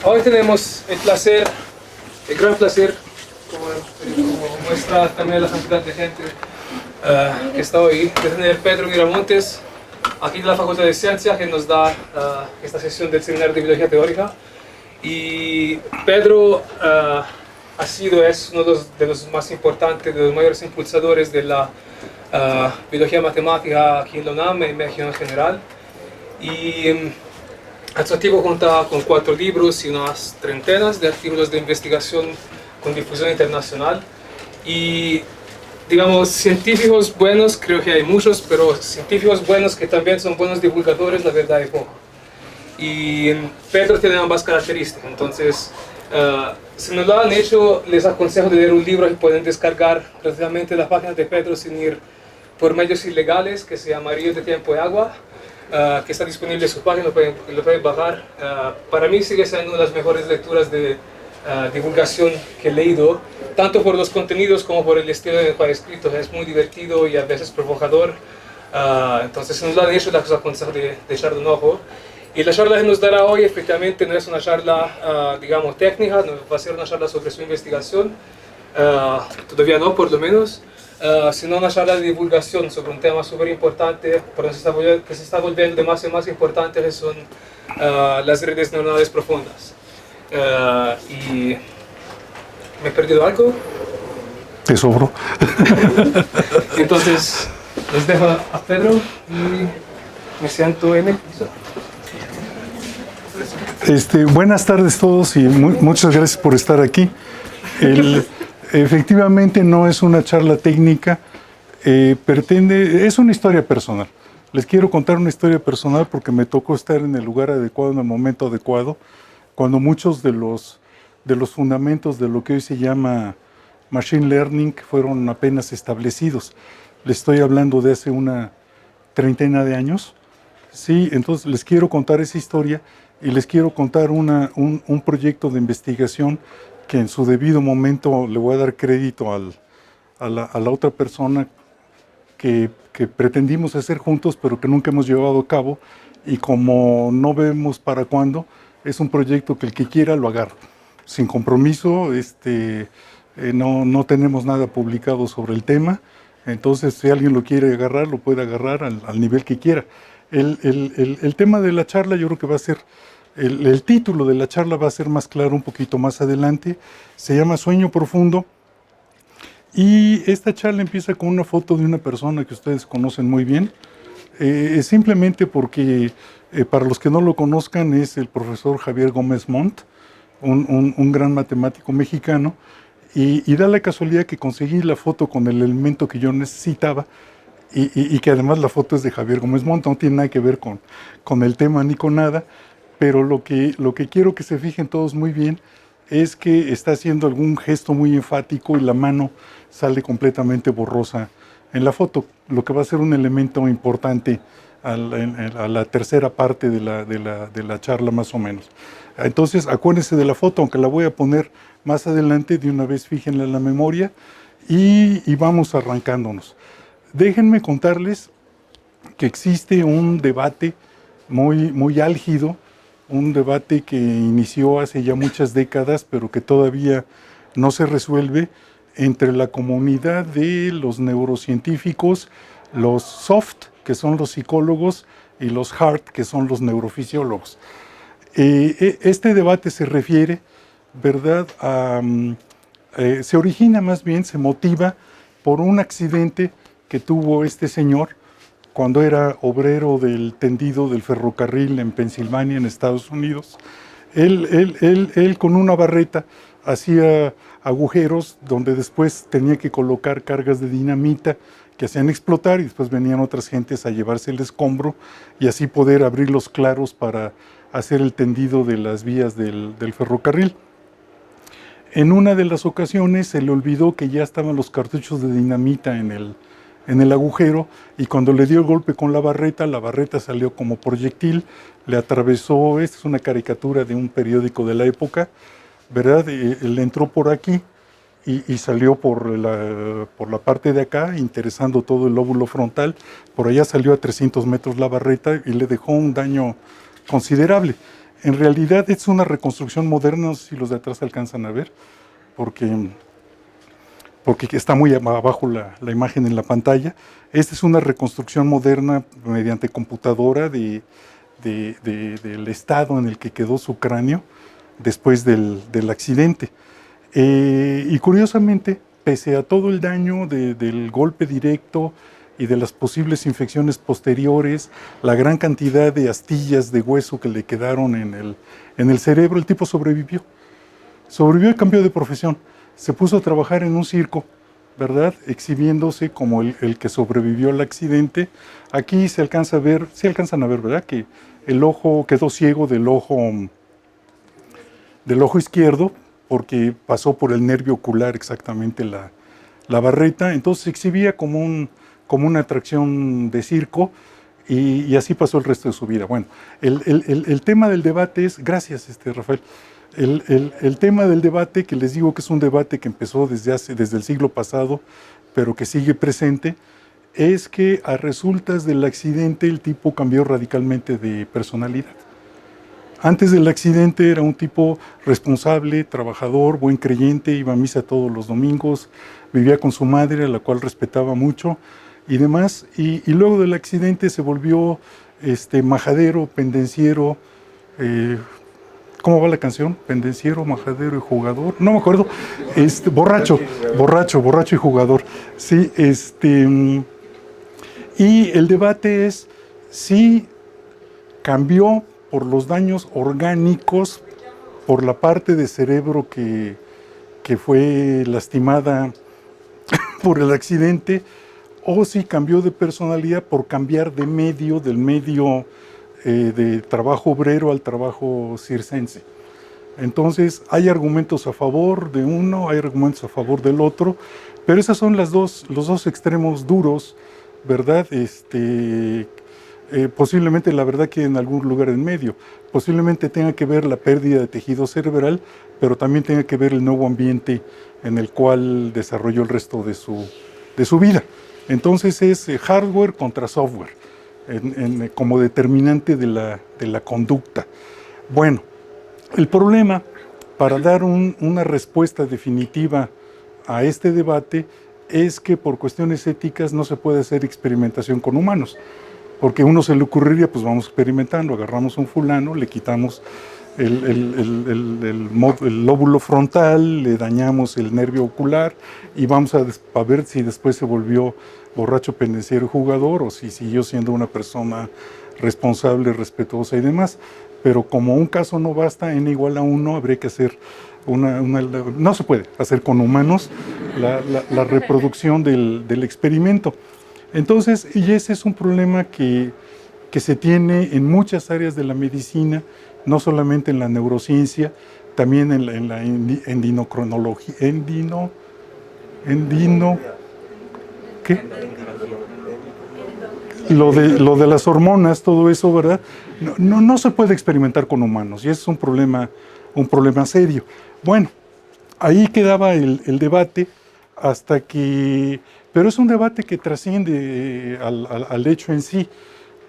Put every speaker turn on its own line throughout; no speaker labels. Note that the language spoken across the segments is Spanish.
Hoy tenemos el gran placer, como muestra también la cantidad de gente que está hoy, de tener Pedro Miramontes, aquí de la Facultad de Ciencias, que nos da esta sesión del Seminario de Biología Teórica. Y Pedro es uno de los más importantes, de los mayores impulsadores de la biología matemática aquí en la UNAM, en México en general. Y su archivo cuenta con 4 libros y unas trentenas de artículos de investigación con difusión internacional. Y, digamos, científicos buenos, creo que hay muchos, pero científicos buenos que también son buenos divulgadores, la verdad hay poco. Y Pedro tiene ambas características, entonces, si no lo han hecho, les aconsejo de leer un libro que pueden descargar gratuitamente las páginas de Pedro sin ir por medios ilegales, que se llama Ríos de Tiempo y Agua, que está disponible en su página, lo pueden bajar. Para mí sigue siendo una de las mejores lecturas de divulgación que he leído, tanto por los contenidos como por el estilo en el cual ha escrito. Es muy divertido y a veces provocador, entonces si no lo han hecho, les aconsejo de echarle un ojo. Y la charla que nos dará hoy efectivamente no es una charla, digamos, técnica, no va a ser una charla sobre su investigación, todavía no por lo menos, sino una charla de divulgación sobre un tema súper importante, que se está volviendo de más y más importante, que son las redes neuronales profundas. Y ¿me he perdido algo?
Te sobro.
Entonces, les dejo a Pedro y me siento en el piso.
Buenas tardes a todos y muchas gracias por estar aquí. Efectivamente no es una charla técnica, es una historia personal. Les quiero contar una historia personal porque me tocó estar en el lugar adecuado, en el momento adecuado, cuando muchos de los fundamentos de lo que hoy se llama Machine Learning fueron apenas establecidos. Les estoy hablando de hace una treintena de años. Sí, entonces les quiero contar esa historia y les quiero contar un proyecto de investigación que en su debido momento le voy a dar crédito a la otra persona que pretendimos hacer juntos, pero que nunca hemos llevado a cabo, y como no vemos para cuándo, es un proyecto que el que quiera lo agarra, sin compromiso. No tenemos nada publicado sobre el tema, entonces si alguien lo quiere agarrar, lo puede agarrar al nivel que quiera. El tema de la charla, yo creo que va a ser, el título de la charla va a ser más claro un poquito más adelante. Se llama Sueño Profundo, y esta charla empieza con una foto de una persona que ustedes conocen muy bien, simplemente porque, para los que no lo conozcan, es el profesor Javier Gómez Montt, un gran matemático mexicano, y da la casualidad que conseguí la foto con el elemento que yo necesitaba, y que además la foto es de Javier Gómez Montt, no tiene nada que ver con el tema ni con nada, pero lo que quiero que se fijen todos muy bien es que está haciendo algún gesto muy enfático y la mano sale completamente borrosa en la foto, lo que va a ser un elemento importante a la tercera parte de la charla más o menos. Entonces acuérdense de la foto, aunque la voy a poner más adelante, de una vez fíjenla en la memoria y vamos arrancándonos. Déjenme contarles que existe un debate muy álgido, un debate que inició hace ya muchas décadas, pero que todavía no se resuelve, entre la comunidad de los neurocientíficos, los soft, que son los psicólogos, y los hard, que son los neurofisiólogos. Este debate se refiere, ¿verdad?, se origina más bien, se motiva por un accidente que tuvo este señor cuando era obrero del tendido del ferrocarril en Pensilvania, en Estados Unidos. Él con una barreta hacía agujeros donde después tenía que colocar cargas de dinamita que hacían explotar, y después venían otras gentes a llevarse el escombro y así poder abrir los claros para hacer el tendido de las vías del ferrocarril. En una de las ocasiones se le olvidó que ya estaban los cartuchos de dinamita en el agujero, y cuando le dio el golpe con la barreta salió como proyectil, le atravesó. Esta es una caricatura de un periódico de la época, ¿verdad? Le entró por aquí y salió por la parte de acá, interesando todo el lóbulo frontal. Por allá salió a 300 metros la barreta y le dejó un daño considerable. En realidad es una reconstrucción moderna, no sé si los de atrás alcanzan a ver, porque está muy abajo la imagen en la pantalla. Esta es una reconstrucción moderna mediante computadora del estado en el que quedó su cráneo después del accidente. Y curiosamente, pese a todo el daño del golpe directo y de las posibles infecciones posteriores, la gran cantidad de astillas de hueso que le quedaron en el cerebro, el tipo sobrevivió. Sobrevivió y cambió de profesión. Se puso a trabajar en un circo, ¿verdad? Exhibiéndose como el que sobrevivió al accidente. Aquí se alcanza a ver, sí alcanzan a ver, ¿verdad? Que el ojo quedó ciego del ojo izquierdo, porque pasó por el nervio ocular exactamente la barreta. Entonces se exhibía como una atracción de circo, y así pasó el resto de su vida. Bueno, el tema del debate es, gracias Rafael, el tema del debate, que les digo que es un debate que empezó desde el siglo pasado, pero que sigue presente, es que a resultas del accidente el tipo cambió radicalmente de personalidad. Antes del accidente era un tipo responsable, trabajador, buen creyente, iba a misa todos los domingos, vivía con su madre, a la cual respetaba mucho y demás. Y luego del accidente se volvió majadero, pendenciero. ¿Cómo va la canción? Pendenciero, majadero y jugador. No me acuerdo. Borracho y jugador. Sí, y el debate es si cambió por los daños orgánicos, por la parte de cerebro que fue lastimada por el accidente, o si cambió de personalidad por cambiar de medio, del medio de trabajo obrero al trabajo circense. Entonces hay argumentos a favor de uno, hay argumentos a favor del otro, pero esos son los dos extremos duros, ¿verdad? Posiblemente la verdad que en algún lugar en medio, posiblemente tenga que ver la pérdida de tejido cerebral, pero también tenga que ver el nuevo ambiente en el cual desarrolló el resto de su vida. Entonces es hardware contra software, como determinante de la conducta. Bueno, el problema, para dar una respuesta definitiva a este debate, es que por cuestiones éticas no se puede hacer experimentación con humanos. Porque a uno se le ocurriría, pues vamos experimentando, agarramos un fulano, le quitamos el lóbulo frontal, le dañamos el nervio ocular y vamos a ver si después se volvió borracho, pendenciero y jugador, o si siguió siendo una persona responsable, respetuosa y demás. Pero como un caso no basta, n igual a 1, habría que hacer no se puede hacer con humanos la reproducción del experimento. Entonces, y ese es un problema que se tiene en muchas áreas de la medicina, no solamente en la neurociencia, también en la endinocrinología, ¿qué? Lo de las hormonas, todo eso, ¿verdad? No se puede experimentar con humanos, y ese es un problema serio. Bueno, ahí quedaba el debate hasta que... Pero es un debate que trasciende al hecho en sí,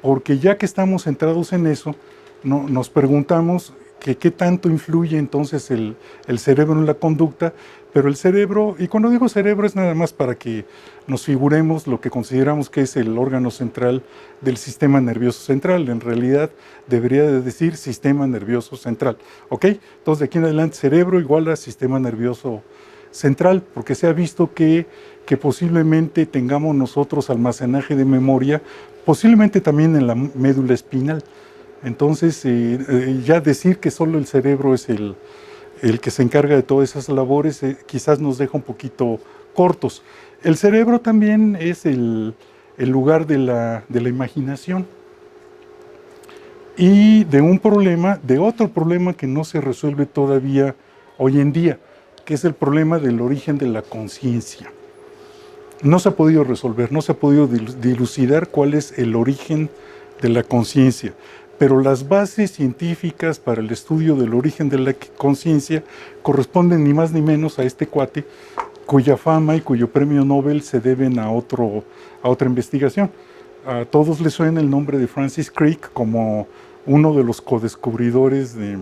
porque ya que estamos centrados en eso, nos preguntamos que qué tanto influye entonces el cerebro en la conducta, pero el cerebro, y cuando digo cerebro es nada más para que nos figuremos lo que consideramos que es el órgano central del sistema nervioso central. En realidad debería de decir sistema nervioso central, ¿ok? Entonces de aquí en adelante cerebro igual a sistema nervioso central, porque se ha visto que posiblemente tengamos nosotros almacenaje de memoria, posiblemente también en la médula espinal. Entonces, ya decir que solo el cerebro es el que se encarga de todas esas labores, quizás nos deja un poquito cortos. El cerebro también es el lugar de la imaginación y de otro problema que no se resuelve todavía hoy en día, que es el problema del origen de la conciencia. No se ha podido resolver, no se ha podido dilucidar cuál es el origen de la conciencia, pero las bases científicas para el estudio del origen de la conciencia corresponden ni más ni menos a este cuate, cuya fama y cuyo premio Nobel se deben a otra investigación. A todos les suena el nombre de Francis Crick como uno de los codescubridores de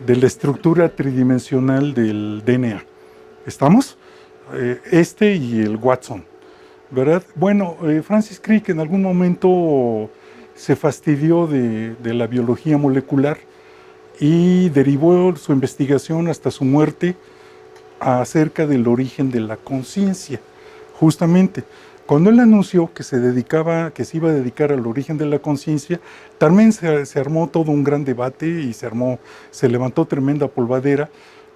la estructura tridimensional del DNA. ¿Estamos? Este y el Watson, ¿verdad? Bueno, Francis Crick en algún momento se fastidió de la biología molecular y derivó su investigación hasta su muerte acerca del origen de la conciencia. Justamente, cuando él anunció que se iba a dedicar al origen de la conciencia, también se armó todo un gran debate y se levantó tremenda polvadera,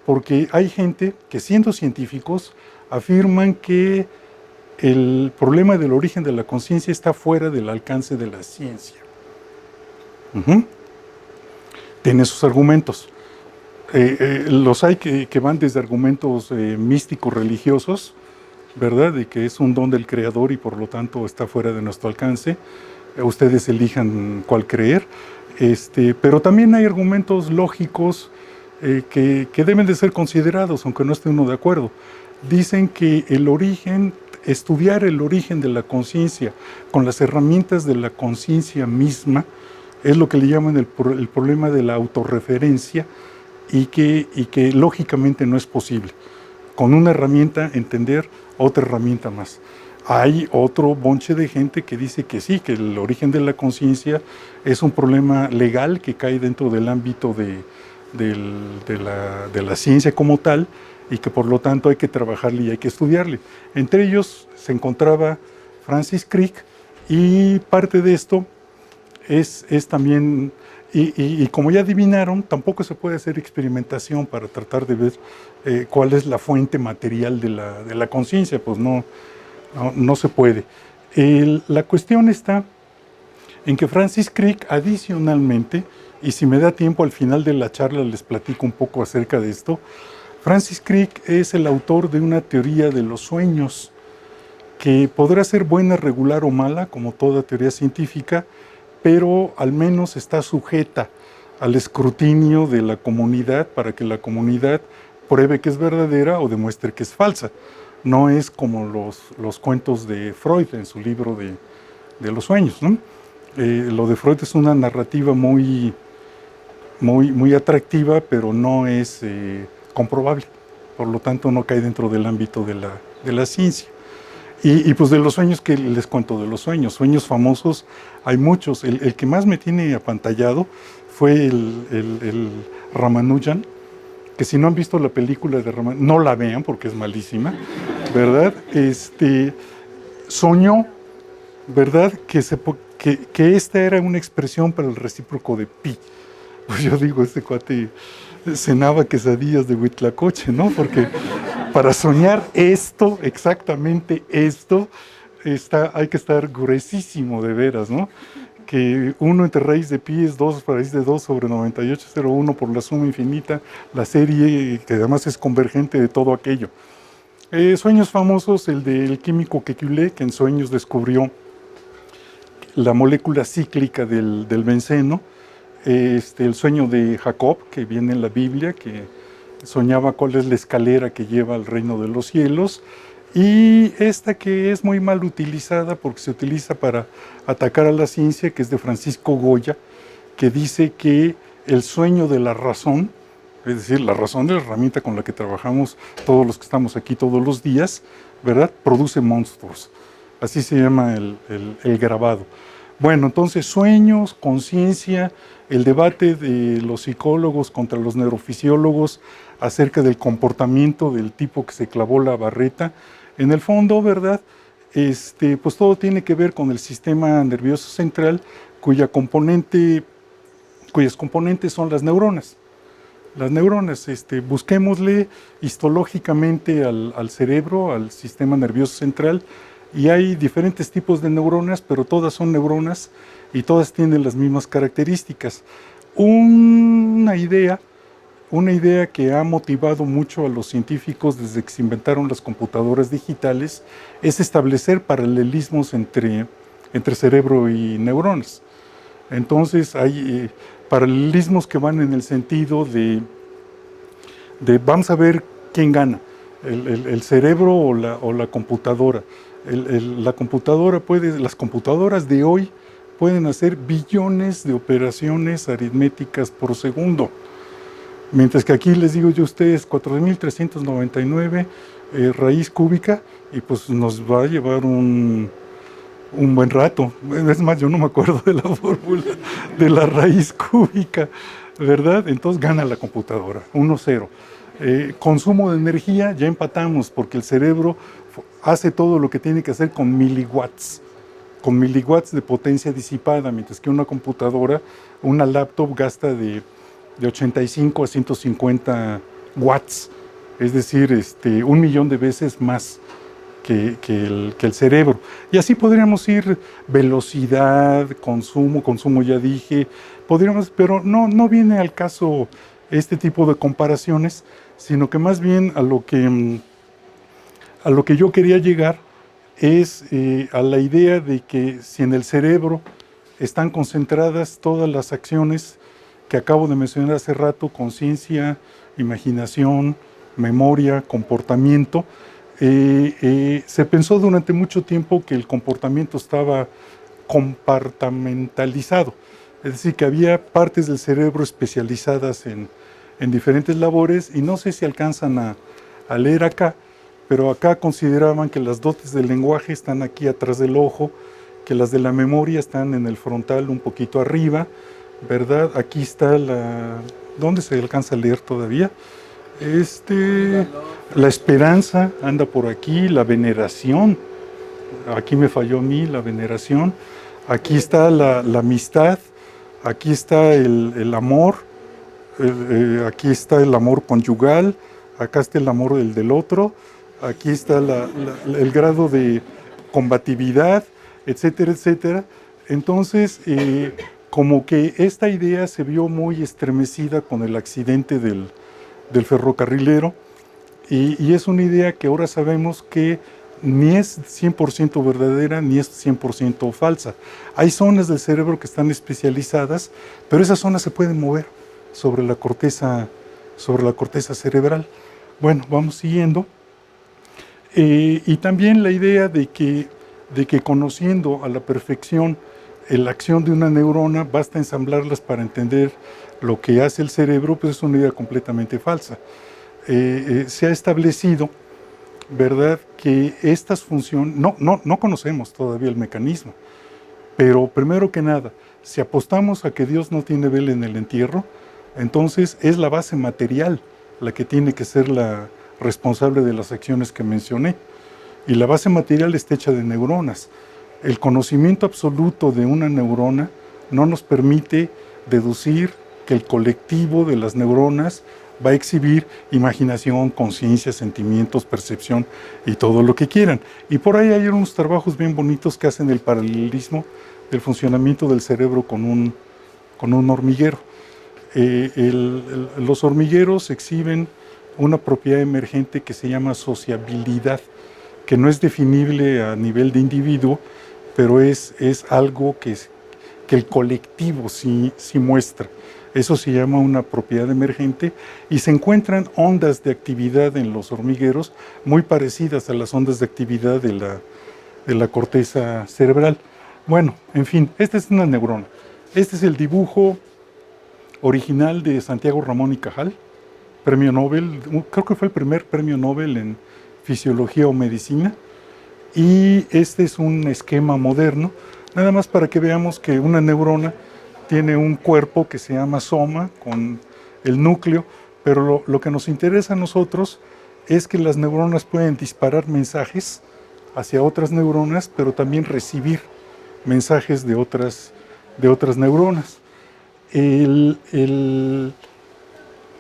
porque hay gente que, siendo científicos, afirman que el problema del origen de la conciencia está fuera del alcance de la ciencia. Tiene sus argumentos. Los hay que van desde argumentos místicos religiosos, ¿verdad? De que es un don del Creador y por lo tanto está fuera de nuestro alcance. Ustedes elijan cuál creer. Pero también hay argumentos lógicos que deben de ser considerados, aunque no esté uno de acuerdo. Dicen que estudiar el origen de la conciencia con las herramientas de la conciencia misma es lo que le llaman el problema de la autorreferencia y que lógicamente no es posible. Con una herramienta entender otra herramienta más. Hay otro bonche de gente que dice que sí, que el origen de la conciencia es un problema legal que cae dentro del ámbito de la ciencia como tal y que por lo tanto hay que trabajarle y hay que estudiarle. Entre ellos se encontraba Francis Crick y parte de esto es también, y como ya adivinaron, tampoco se puede hacer experimentación para tratar de ver cuál es la fuente material de la conciencia, pues no se puede. La cuestión está en que Francis Crick adicionalmente, y si me da tiempo al final de la charla les platico un poco acerca de esto, Francis Crick es el autor de una teoría de los sueños que podrá ser buena, regular o mala, como toda teoría científica, pero al menos está sujeta al escrutinio de la comunidad para que la comunidad pruebe que es verdadera o demuestre que es falsa. No es como los cuentos de Freud en su libro de los sueños, ¿no? Lo de Freud es una narrativa muy atractiva, pero no es comprobable. Por lo tanto, no cae dentro del ámbito de la ciencia. Y pues de los sueños, que les cuento de los sueños? Sueños famosos, hay muchos. El que más me tiene apantallado fue el Ramanujan, que si no han visto la película de Ramanujan, no la vean porque es malísima, ¿verdad? Soñó, ¿verdad? Que esta era una expresión para el recíproco de pi. Pues yo digo, este cuate cenaba quesadillas de Huitlacoche, ¿no? Porque para soñar esto, exactamente esto, hay que estar gruesísimo de veras, ¿no? Que 1 entre raíz de pi es 2 raíz de 2 sobre 98,01 por la suma infinita, la serie que además es convergente de todo aquello. Sueños famosos, el del químico Kekulé, que en sueños descubrió la molécula cíclica del benceno. El sueño de Jacob, que viene en la Biblia, que soñaba cuál es la escalera que lleva al reino de los cielos, y esta que es muy mal utilizada porque se utiliza para atacar a la ciencia, que es de Francisco Goya, que dice que el sueño de la razón, es decir, la razón es la herramienta con la que trabajamos todos los que estamos aquí todos los días, ¿verdad? Produce monstruos. Así se llama el grabado. Bueno, entonces sueños, conciencia, el debate de los psicólogos contra los neurofisiólogos acerca del comportamiento del tipo que se clavó la barreta. En el fondo, ¿verdad? Pues todo tiene que ver con el sistema nervioso central, cuyas componentes son las neuronas. Las neuronas, busquémosle histológicamente al cerebro, al sistema nervioso central, y hay diferentes tipos de neuronas, pero todas son neuronas y todas tienen las mismas características. Una idea que ha motivado mucho a los científicos desde que se inventaron las computadoras digitales es establecer paralelismos entre cerebro y neuronas. Entonces hay paralelismos que van en el sentido de vamos a ver quién gana, el cerebro o la computadora. Las computadoras de hoy pueden hacer billones de operaciones aritméticas por segundo. Mientras que aquí les digo yo a ustedes 4.399 raíz cúbica, y pues nos va a llevar un buen rato. Es más, yo no me acuerdo de la fórmula de la raíz cúbica, ¿verdad? Entonces gana la computadora, 1-0. Consumo de energía, ya empatamos, porque el cerebro hace todo lo que tiene que hacer con miliwatts de potencia disipada, mientras que una computadora, una laptop gasta de 85 a 150 watts, es decir, 1.000.000 de veces más que el cerebro. Y así podríamos ir velocidad, consumo ya dije, podríamos, pero no viene al caso este tipo de comparaciones, sino que más bien a lo que yo quería llegar es a la idea de que si en el cerebro están concentradas todas las acciones que acabo de mencionar hace rato, conciencia, imaginación, memoria, comportamiento, se pensó durante mucho tiempo que el comportamiento estaba compartamentalizado, es decir, que había partes del cerebro especializadas en diferentes labores, y no sé si alcanzan a leer acá, pero acá consideraban que las dotes del lenguaje están aquí atrás del ojo, que las de la memoria están en el frontal un poquito arriba, ¿verdad? Aquí está ¿dónde se alcanza a leer todavía? La esperanza anda por aquí, la veneración, aquí me falló a mí, la veneración, aquí está la amistad, aquí está el amor, aquí está el amor conyugal, acá está el amor del otro, aquí está el grado de combatividad, etcétera, etcétera. Entonces, como que esta idea se vio muy estremecida con el accidente del ferrocarrilero, y es una idea que ahora sabemos que ni es 100% verdadera ni es 100% falsa. Hay zonas del cerebro que están especializadas, pero esas zonas se pueden mover sobre la corteza cerebral. Bueno, vamos siguiendo. Y también la idea de que conociendo a la perfección la acción de una neurona, basta ensamblarlas para entender lo que hace el cerebro, pues es una idea completamente falsa. Se ha establecido, ¿verdad?, que estas funciones, no conocemos todavía el mecanismo, pero primero que nada, si apostamos a que Dios no tiene vela en el entierro, entonces es la base material la que tiene que ser la responsable de las acciones que mencioné. Y la base material está hecha de neuronas. El conocimiento absoluto de una neurona no nos permite deducir que el colectivo de las neuronas va a exhibir imaginación, conciencia, sentimientos, percepción y todo lo que quieran. Y por ahí hay unos trabajos bien bonitos que hacen el paralelismo del funcionamiento del cerebro con un hormiguero. Los hormigueros exhiben una propiedad emergente que se llama sociabilidad, que no es definible a nivel de individuo, pero es algo que el colectivo sí muestra. Eso se llama una propiedad emergente, y se encuentran ondas de actividad en los hormigueros muy parecidas a las ondas de actividad de la corteza cerebral. Bueno, en fin, esta es una neurona. Este es el dibujo original de Santiago Ramón y Cajal, premio Nobel, creo que fue el primer premio Nobel en fisiología o medicina, y este es un esquema moderno, nada más para que veamos que una neurona tiene un cuerpo que se llama soma, con el núcleo, pero lo que nos interesa a nosotros es que las neuronas pueden disparar mensajes hacia otras neuronas, pero también recibir mensajes de otras neuronas.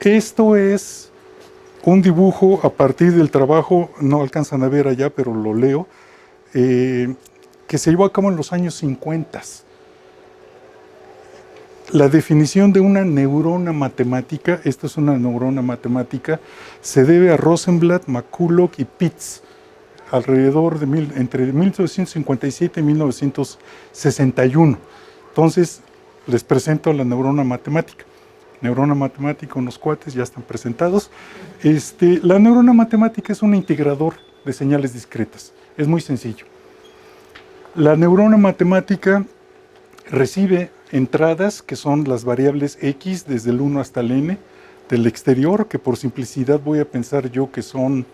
Esto es un dibujo a partir del trabajo, no alcanzan a ver allá, pero lo leo, que se llevó a cabo en los años 50. La definición de una neurona matemática, esto es una neurona matemática, se debe a Rosenblatt, McCulloch y Pitts, alrededor de entre 1957 y 1961. Entonces, les presento la neurona matemática. Neurona matemática, unos cuates ya están presentados. La neurona matemática es un integrador de señales discretas. Es muy sencillo. La neurona matemática recibe entradas que son las variables x desde el 1 hasta el n del exterior, que por simplicidad voy a pensar yo que son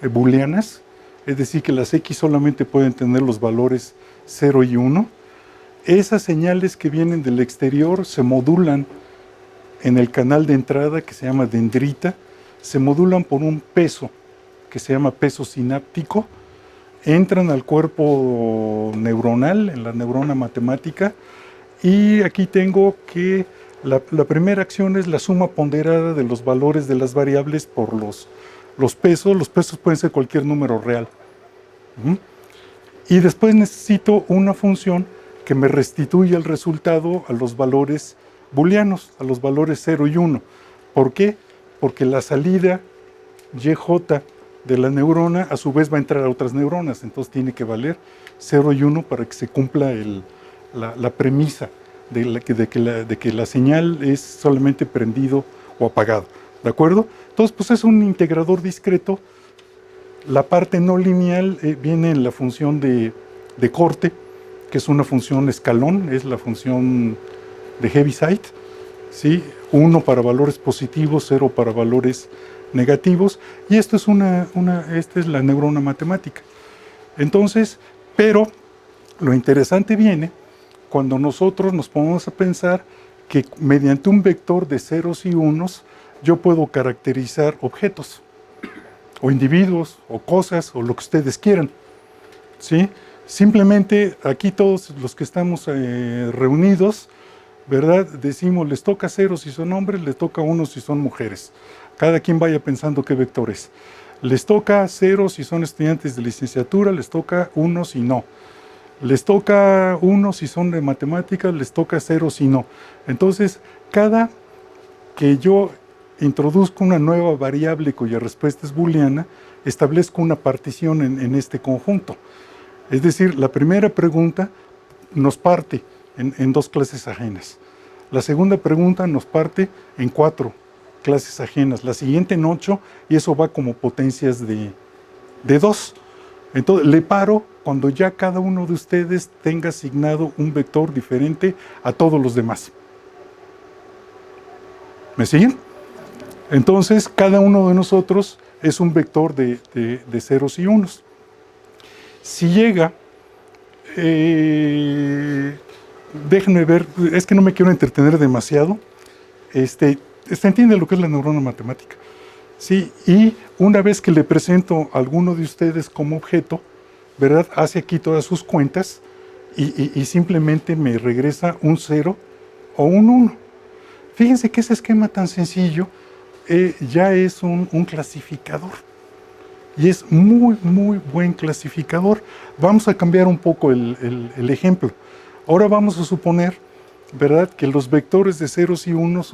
booleanas, es decir, que las x solamente pueden tener los valores 0 y 1. Esas señales que vienen del exterior se modulan en el canal de entrada que se llama dendrita, se modulan por un peso que se llama peso sináptico, entran al cuerpo neuronal, en la neurona matemática, y aquí tengo que la primera acción es la suma ponderada de los valores de las variables por los pesos. Los pesos pueden ser cualquier número real. Y después necesito una función que me restituya el resultado a los valores booleanos, a los valores 0 y 1. ¿Por qué? Porque la salida YJ de la neurona a su vez va a entrar a otras neuronas, entonces tiene que valer 0 y 1 para que se cumpla la premisa de que la señal es solamente prendido o apagado. ¿De acuerdo? Entonces, pues es un integrador discreto. La parte no lineal viene en la función de corte, que es una función escalón, es la función de Heaviside, ¿sí? 1 para valores positivos, 0 para valores negativos, y esto es esta es la neurona matemática. Entonces, pero lo interesante viene cuando nosotros nos ponemos a pensar que mediante un vector de ceros y unos yo puedo caracterizar objetos, o individuos, o cosas, o lo que ustedes quieran, ¿sí? Simplemente aquí todos los que estamos reunidos, ¿verdad? Decimos, les toca 0 si son hombres, les toca 1 si son mujeres. Cada quien vaya pensando qué vector es. Les toca 0 si son estudiantes de licenciatura, les toca 1 si no. Les toca 1 si son de matemáticas, les toca 0 si no. Entonces, cada que yo introduzco una nueva variable cuya respuesta es booleana, establezco una partición en este conjunto. Es decir, la primera pregunta nos parte en 2 clases ajenas. La segunda pregunta nos parte en 4 clases ajenas. La siguiente en 8, y eso va como potencias de 2. Entonces, le paro cuando ya cada uno de ustedes tenga asignado un vector diferente a todos los demás. ¿Me siguen? Entonces, cada uno de nosotros es un vector de ceros y unos. Si llega, déjenme ver, es que no me quiero entretener demasiado. Se entiende lo que es la neurona matemática. Sí, y una vez que le presento a alguno de ustedes como objeto, ¿verdad? Hace aquí todas sus cuentas y simplemente me regresa un 0 o un 1. Fíjense que ese esquema tan sencillo ya es un clasificador. Y es muy, muy buen clasificador. Vamos a cambiar un poco el ejemplo. Ahora vamos a suponer, ¿verdad?, que los vectores de ceros y unos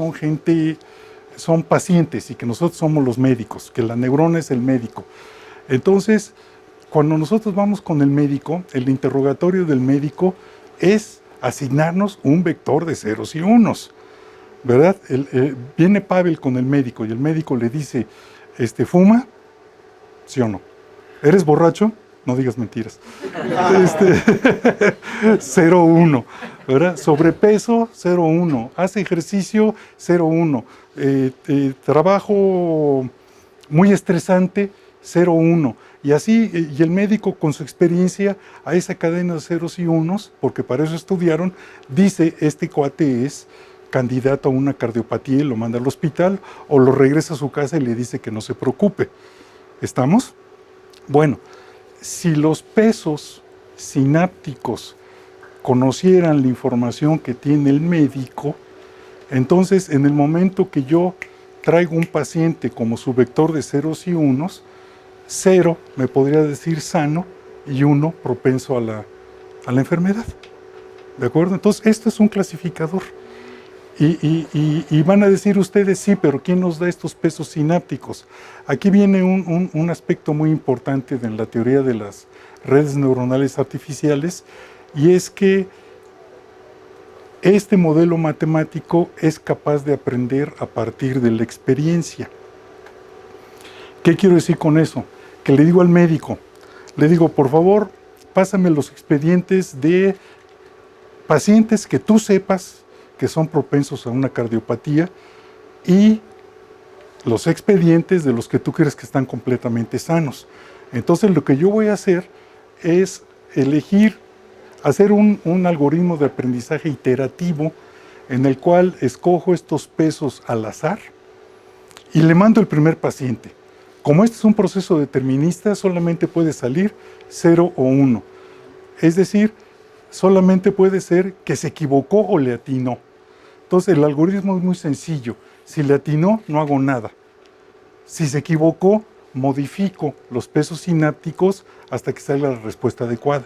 son pacientes y que nosotros somos los médicos, que la neurona es el médico. Entonces, cuando nosotros vamos con el médico, el interrogatorio del médico es asignarnos un vector de ceros y unos, ¿verdad? Viene Pavel con el médico y el médico le dice, ¿fuma? ¿Sí o no? ¿Eres borracho? No digas mentiras. 0,1, ¿verdad? Sobrepeso, 0,1. Hace ejercicio, 0,1. Trabajo muy estresante, 0,1. Y así, y el médico con su experiencia a esa cadena de ceros y unos, porque para eso estudiaron, dice, este cuate es candidato a una cardiopatía y lo manda al hospital, o lo regresa a su casa y le dice que no se preocupe. ¿Estamos? Bueno, si los pesos sinápticos conocieran la información que tiene el médico, entonces en el momento que yo traigo un paciente como su vector de ceros y unos, 0 me podría decir sano y 1 propenso a la enfermedad. ¿De acuerdo? Entonces esto es un clasificador. Y van a decir ustedes, sí, pero ¿quién nos da estos pesos sinápticos? Aquí viene un aspecto muy importante en la teoría de las redes neuronales artificiales, y es que este modelo matemático es capaz de aprender a partir de la experiencia. ¿Qué quiero decir con eso? Que le digo al médico, le digo, por favor, pásame los expedientes de pacientes que tú sepas que son propensos a una cardiopatía y los expedientes de los que tú crees que están completamente sanos. Entonces lo que yo voy a hacer es hacer un algoritmo de aprendizaje iterativo en el cual escojo estos pesos al azar y le mando el primer paciente. Como este es un proceso determinista, solamente puede salir 0 o 1. Es decir, solamente puede ser que se equivocó o le atinó. Entonces el algoritmo es muy sencillo. Si le atinó, no hago nada. Si se equivocó, modifico los pesos sinápticos hasta que salga la respuesta adecuada.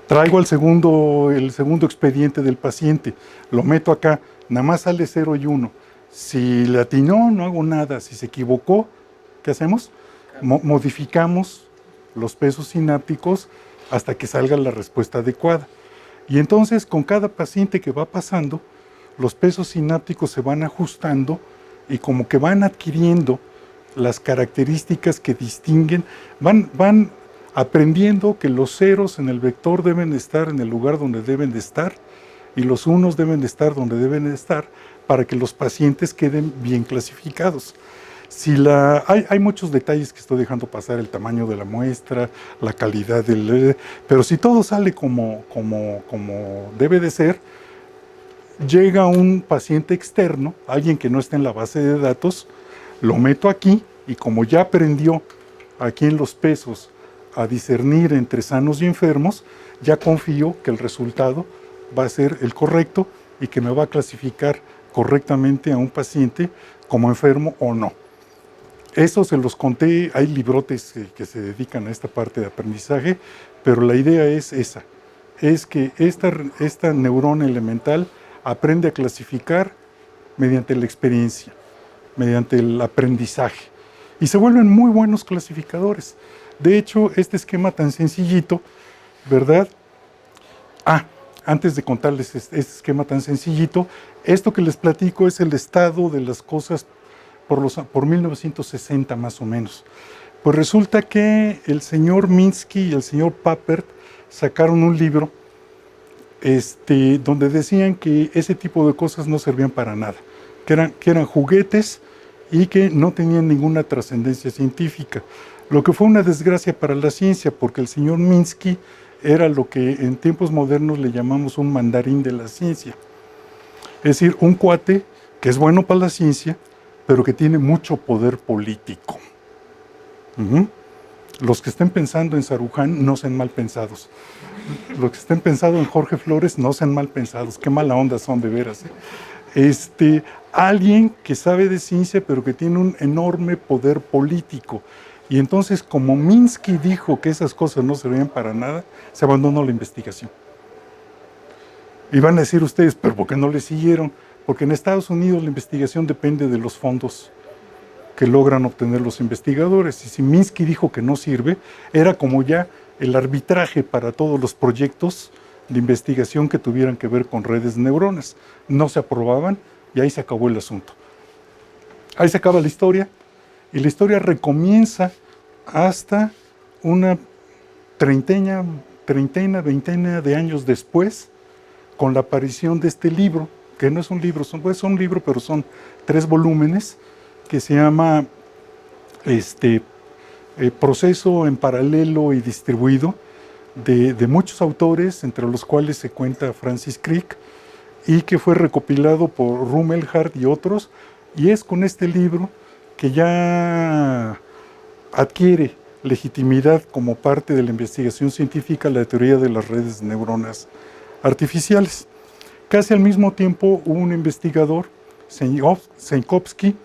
Traigo el segundo expediente del paciente, lo meto acá, nada más sale 0 y 1. Si le atinó, no hago nada. Si se equivocó, ¿qué hacemos? Modificamos los pesos sinápticos hasta que salga la respuesta adecuada. Y entonces, con cada paciente que va pasando, los pesos sinápticos se van ajustando y como que van adquiriendo las características que distinguen, van aprendiendo que los ceros en el vector deben estar en el lugar donde deben de estar y los unos deben de estar donde deben de estar para que los pacientes queden bien clasificados. Hay muchos detalles que estoy dejando pasar, el tamaño de la muestra, la calidad pero si todo sale como debe de ser, llega un paciente externo, alguien que no está en la base de datos, lo meto aquí y como ya aprendió aquí en los pesos a discernir entre sanos y enfermos, ya confío que el resultado va a ser el correcto y que me va a clasificar correctamente a un paciente como enfermo o no. Eso se los conté, hay librotes que se dedican a esta parte de aprendizaje, pero la idea es esa, es que esta neurona elemental aprende a clasificar mediante la experiencia, mediante el aprendizaje, y se vuelven muy buenos clasificadores. De hecho, este esquema tan sencillito, ¿verdad? Antes de contarles este esquema tan sencillito, esto que les platico es el estado de las cosas por 1960 más o menos. Pues resulta que el señor Minsky y el señor Papert sacaron un libro donde decían que ese tipo de cosas no servían para nada, que eran juguetes y que no tenían ninguna trascendencia científica. Lo que fue una desgracia para la ciencia, porque el señor Minsky era lo que en tiempos modernos le llamamos un mandarín de la ciencia. Es decir, un cuate que es bueno para la ciencia, pero que tiene mucho poder político. Los que estén pensando en Saruján no sean mal pensados. Los que estén pensando en Jorge Flores no sean mal pensados. Qué mala onda son, de veras. Alguien que sabe de ciencia, pero que tiene un enorme poder político. Y entonces, como Minsky dijo que esas cosas no servían para nada, se abandonó la investigación. Y van a decir ustedes, ¿pero por qué no le siguieron? Porque en Estados Unidos la investigación depende de los fondos que logran obtener los investigadores. Y si Minsky dijo que no sirve, era como ya el arbitraje para todos los proyectos de investigación que tuvieran que ver con redes de neuronas. No se aprobaban y ahí se acabó el asunto. Ahí se acaba la historia y la historia recomienza hasta una veintena de años después, con la aparición de este libro, que no es un libro, es un libro, pero son 3 volúmenes, que se llama Proceso en paralelo y distribuido, de muchos autores, entre los cuales se cuenta Francis Crick, y que fue recopilado por Rumelhart y otros, y es con este libro que ya adquiere legitimidad como parte de la investigación científica la teoría de las redes de neuronas artificiales. Casi al mismo tiempo hubo un investigador, Senkowski,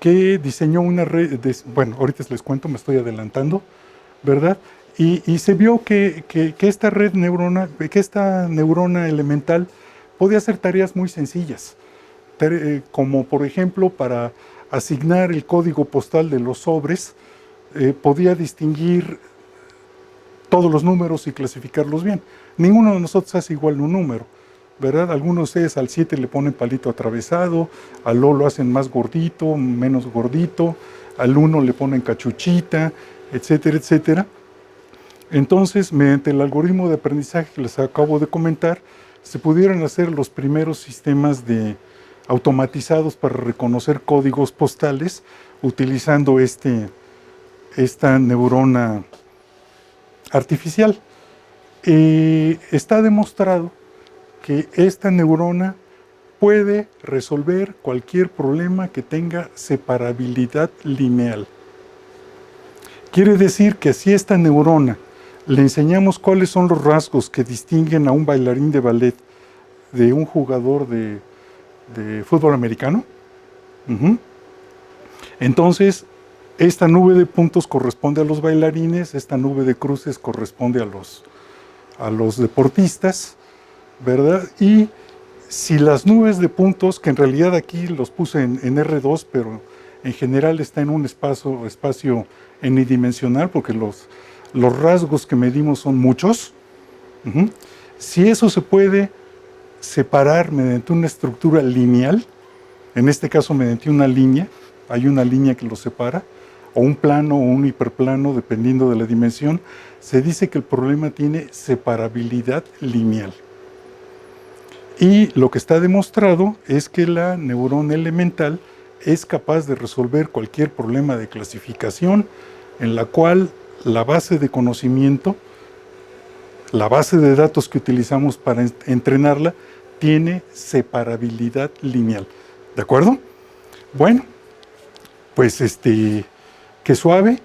que diseñó una red, ahorita les cuento, me estoy adelantando, ¿verdad? Y se vio que esta neurona elemental podía hacer tareas muy sencillas, como por ejemplo para asignar el código postal de los sobres, podía distinguir todos los números y clasificarlos bien. Ninguno de nosotros hace igual un número, ¿verdad? Algunos de ustedes al 7 le ponen palito atravesado, al O lo hacen más gordito, menos gordito, al 1 le ponen cachuchita, etcétera, etcétera. Entonces, mediante el algoritmo de aprendizaje que les acabo de comentar, se pudieron hacer los primeros sistemas automatizados para reconocer códigos postales utilizando esta neurona artificial. Está demostrado que esta neurona puede resolver cualquier problema que tenga separabilidad lineal. Quiere decir que si esta neurona le enseñamos cuáles son los rasgos que distinguen a un bailarín de ballet de un jugador de fútbol americano, entonces esta nube de puntos corresponde a los bailarines, esta nube de cruces corresponde a los deportistas, ¿verdad? Y si las nubes de puntos, que en realidad aquí los puse en R2, pero en general está en un espacio enidimensional, porque los rasgos que medimos son muchos. Si eso se puede separar mediante una estructura lineal, en este caso mediante una línea, hay una línea que lo separa, o un plano o un hiperplano, dependiendo de la dimensión, se dice que el problema tiene separabilidad lineal. Y lo que está demostrado es que la neurona elemental es capaz de resolver cualquier problema de clasificación en la cual la base de conocimiento, la base de datos que utilizamos para entrenarla, tiene separabilidad lineal. ¿De acuerdo? Bueno, pues qué suave,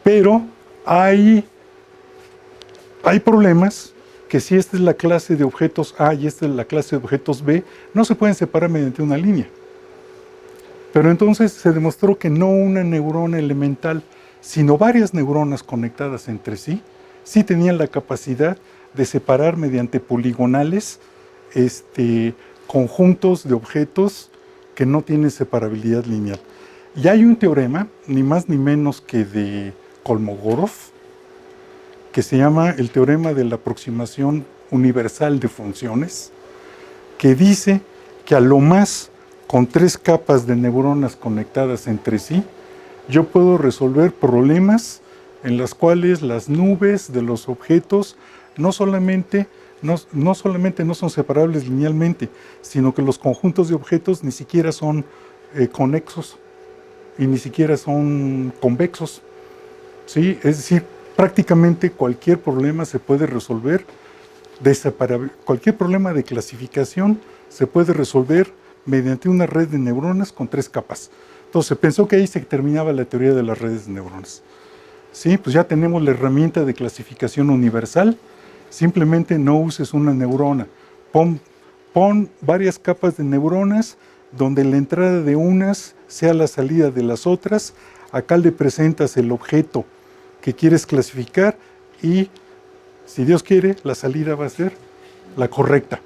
pero hay problemas que si esta es la clase de objetos A y esta es la clase de objetos B, no se pueden separar mediante una línea. Pero entonces se demostró que no una neurona elemental, sino varias neuronas conectadas entre sí, sí tenían la capacidad de separar mediante poligonales conjuntos de objetos que no tienen separabilidad lineal. Y hay un teorema, ni más ni menos que de Kolmogorov, que se llama el teorema de la aproximación universal de funciones, que dice que a lo más con 3 capas de neuronas conectadas entre sí, yo puedo resolver problemas en las cuales las nubes de los objetos no solamente no son separables linealmente, sino que los conjuntos de objetos ni siquiera son conexos y ni siquiera son convexos. ¿Sí? Es decir, prácticamente cualquier problema se puede resolver cualquier problema de clasificación se puede resolver mediante una red de neuronas con 3 capas. Entonces se pensó que ahí se terminaba la teoría de las redes de neuronas. Sí, pues ya tenemos la herramienta de clasificación universal. Simplemente no uses una neurona. Pon varias capas de neuronas donde la entrada de unas sea la salida de las otras. Acá le presentas el objeto que quieres clasificar y, si Dios quiere, la salida va a ser la correcta.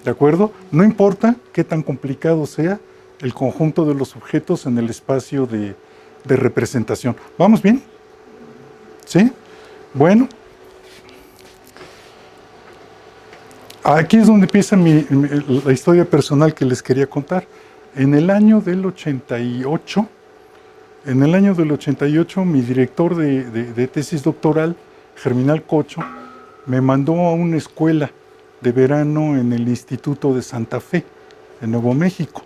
¿De acuerdo? No importa qué tan complicado sea el conjunto de los objetos en el espacio de representación. ¿Vamos bien? ¿Sí? Bueno. Aquí es donde empieza la historia personal que les quería contar. En el año del 88, mi director de tesis doctoral, Germinal Cocho, me mandó a una escuela de verano en el Instituto de Santa Fe, en Nuevo México.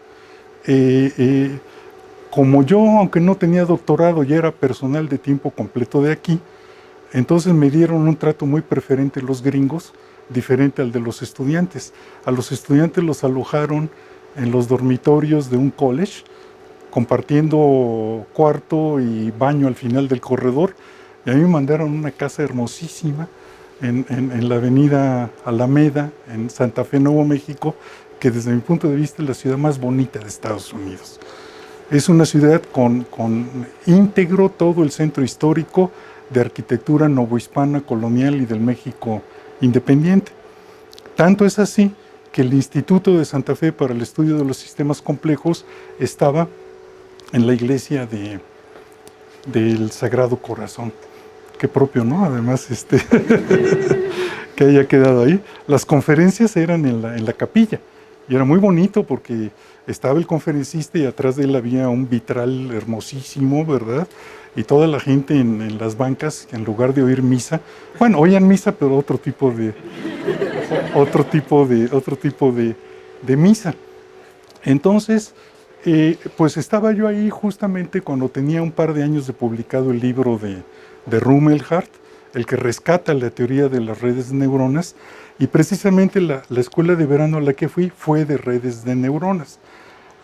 Como yo, aunque no tenía doctorado, ya era personal de tiempo completo de aquí, entonces me dieron un trato muy preferente los gringos, diferente al de los estudiantes. A los estudiantes los alojaron en los dormitorios de un college, compartiendo cuarto y baño al final del corredor, y a mí me mandaron una casa hermosísima en la avenida Alameda, en Santa Fe, Nuevo México, que desde mi punto de vista es la ciudad más bonita de Estados Unidos. Es una ciudad con íntegro todo el centro histórico de arquitectura novohispana, colonial y del México independiente. Tanto es así que el Instituto de Santa Fe para el Estudio de los Sistemas Complejos estaba en la iglesia del Sagrado Corazón. Qué propio, ¿no? Además, que haya quedado ahí. Las conferencias eran en la capilla y era muy bonito porque estaba el conferencista y atrás de él había un vitral hermosísimo, ¿verdad? Y toda la gente en las bancas, en lugar de oír misa, bueno, oían misa, pero otro tipo de misa. Entonces, pues estaba yo ahí justamente cuando tenía un par de años de publicado el libro de Rumelhart, el que rescata la teoría de las redes de neuronas, y precisamente la escuela de verano a la que fui fue de redes de neuronas.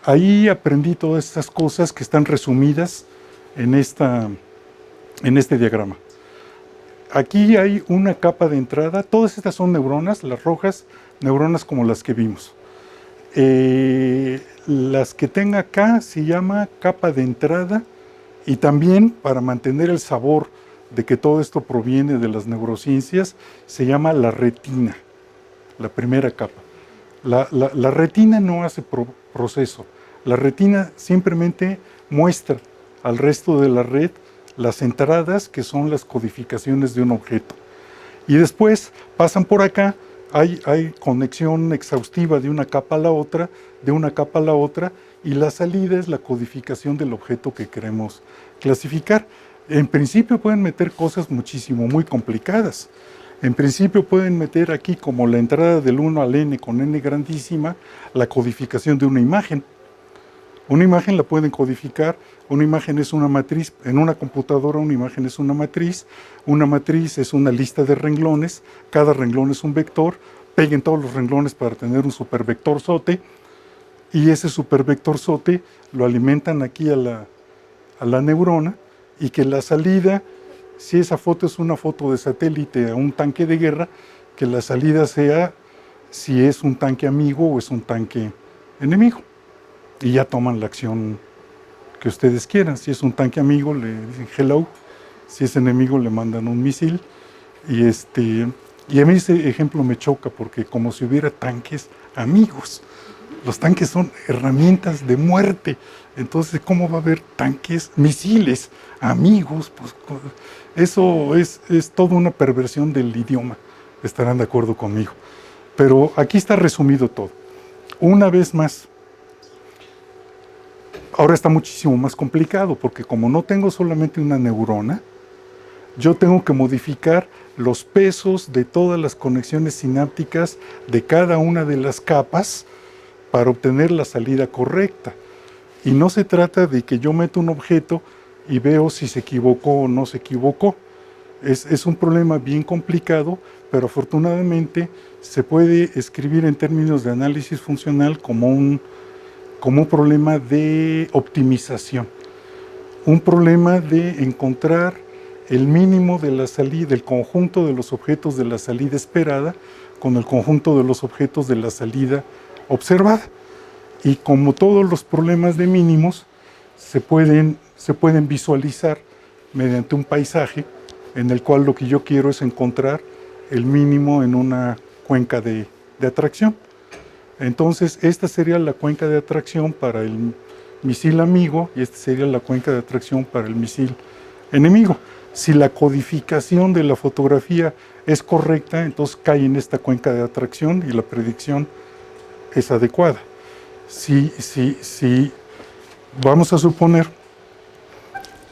Ahí aprendí todas estas cosas que están resumidas en este diagrama. Aquí hay una capa de entrada, todas estas son neuronas, las rojas, neuronas como las que vimos. Las que tenga acá se llama capa de entrada, y también para mantener el sabor de que todo esto proviene de las neurociencias, se llama la retina, la primera capa. La retina no hace proceso, la retina simplemente muestra al resto de la red las entradas que son las codificaciones de un objeto. Y después pasan por acá, hay conexión exhaustiva de una capa a la otra, y la salida es la codificación del objeto que queremos clasificar. En principio pueden meter cosas muy complicadas. En principio pueden meter aquí como la entrada del 1 al n con n grandísima, la codificación de una imagen. Una imagen la pueden codificar, una imagen es una matriz, en una computadora una imagen es una matriz es una lista de renglones, cada renglón es un vector, peguen todos los renglones para tener un supervector sote, y ese supervector sote lo alimentan aquí a la neurona, y que la salida, si esa foto es una foto de satélite a un tanque de guerra, que la salida sea si es un tanque amigo o es un tanque enemigo. Y ya toman la acción que ustedes quieran. Si es un tanque amigo, le dicen hello. Si es enemigo, le mandan un misil. Y a mí ese ejemplo me choca, porque como si hubiera tanques amigos. Los tanques son herramientas de muerte. Entonces, ¿cómo va a haber tanques, misiles, amigos? Pues eso es toda una perversión del idioma. Estarán de acuerdo conmigo. Pero aquí está resumido todo. Una vez más, ahora está muchísimo más complicado, porque como no tengo solamente una neurona, yo tengo que modificar los pesos de todas las conexiones sinápticas de cada una de las capas para obtener la salida correcta. Y no se trata de que yo meto un objeto y veo si se equivocó o no se equivocó. Es un problema bien complicado, pero afortunadamente se puede escribir en términos de análisis funcional como un problema de optimización, un problema de encontrar el mínimo de la salida, del conjunto de los objetos de la salida esperada con el conjunto de los objetos de la salida observada. Y como todos los problemas de mínimos, se pueden visualizar mediante un paisaje en el cual lo que yo quiero es encontrar el mínimo en una cuenca de atracción. Entonces, esta sería la cuenca de atracción para el misil amigo y esta sería la cuenca de atracción para el misil enemigo. Si la codificación de la fotografía es correcta, entonces cae en esta cuenca de atracción y la predicción es adecuada. Si vamos a suponer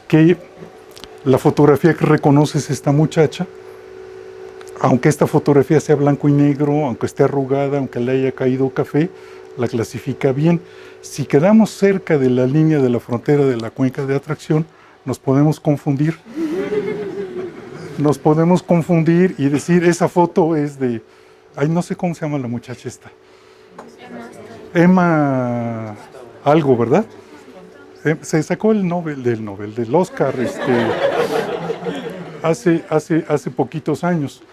que la fotografía que reconoce es esta muchacha, aunque esta fotografía sea blanco y negro, aunque esté arrugada, aunque le haya caído café, la clasifica bien. Si quedamos cerca de la línea de la frontera de la cuenca de atracción, nos podemos confundir. Nos podemos confundir y decir, esa foto es de... Ay, no sé cómo se llama la muchacha esta. Emma algo, ¿verdad? Se sacó el Nobel del Oscar hace poquitos años.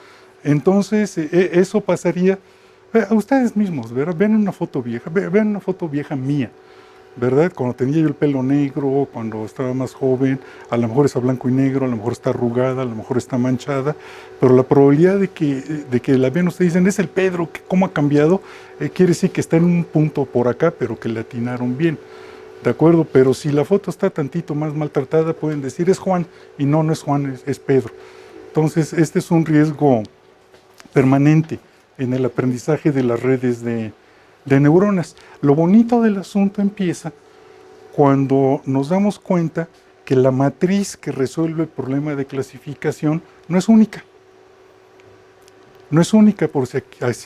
Entonces, eso pasaría a ustedes mismos, ¿verdad? Ven una foto vieja mía, ¿verdad? Cuando tenía yo el pelo negro, cuando estaba más joven, a lo mejor está blanco y negro, a lo mejor está arrugada, a lo mejor está manchada, pero la probabilidad de que la vean ustedes dicen, es el Pedro, ¿cómo ha cambiado? Quiere decir que está en un punto por acá, pero que le atinaron bien, ¿de acuerdo? Pero si la foto está tantito más maltratada, pueden decir, es Juan, y no es Juan, es Pedro. Entonces, este es un riesgo permanente en el aprendizaje de las redes de de neuronas. Lo bonito del asunto empieza cuando nos damos cuenta que la matriz que resuelve el problema de clasificación no es única. No es única, porque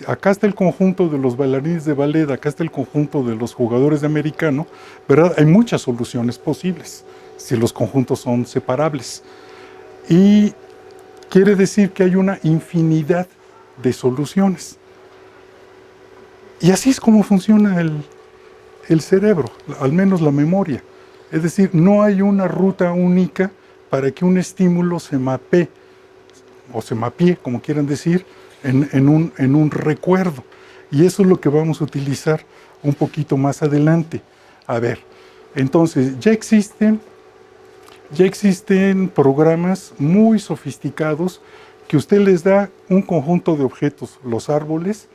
acá está el conjunto de los bailarines de ballet, acá está el conjunto de los jugadores de americano, ¿verdad? Hay muchas soluciones posibles si los conjuntos son separables. Y quiere decir que hay una infinidad de soluciones. Y así es como funciona el cerebro, al menos la memoria. Es decir, no hay una ruta única para que un estímulo se mapee, o se mapee, como quieran decir, en un recuerdo. Y eso es lo que vamos a utilizar un poquito más adelante. A ver, entonces ya existen programas muy sofisticados que usted les da un conjunto de objetos, los árboles,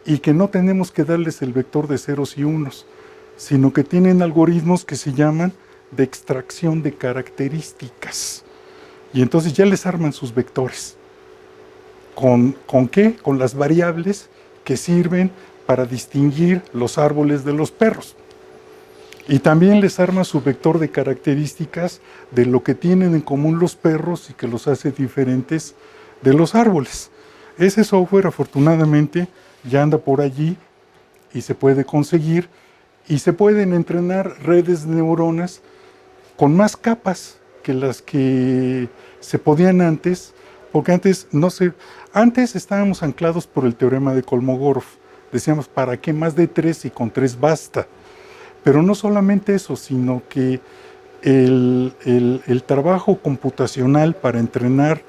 y que no tenemos que darles el vector de ceros y unos, sino que tienen algoritmos que se llaman de extracción de características. Y entonces ya les arman sus vectores. ¿Con qué? Con las variables que sirven para distinguir los árboles de los perros. Y también les arma su vector de características de lo que tienen en común los perros y que los hace diferentes de los árboles. Ese software, afortunadamente, ya anda por allí y se puede conseguir, y se pueden entrenar redes de neuronas con más capas que las que se podían antes, porque antes estábamos anclados por el teorema de Kolmogorov. Decíamos, ¿para qué más de 3 si con 3 basta? Pero no solamente eso, sino que el trabajo computacional para entrenar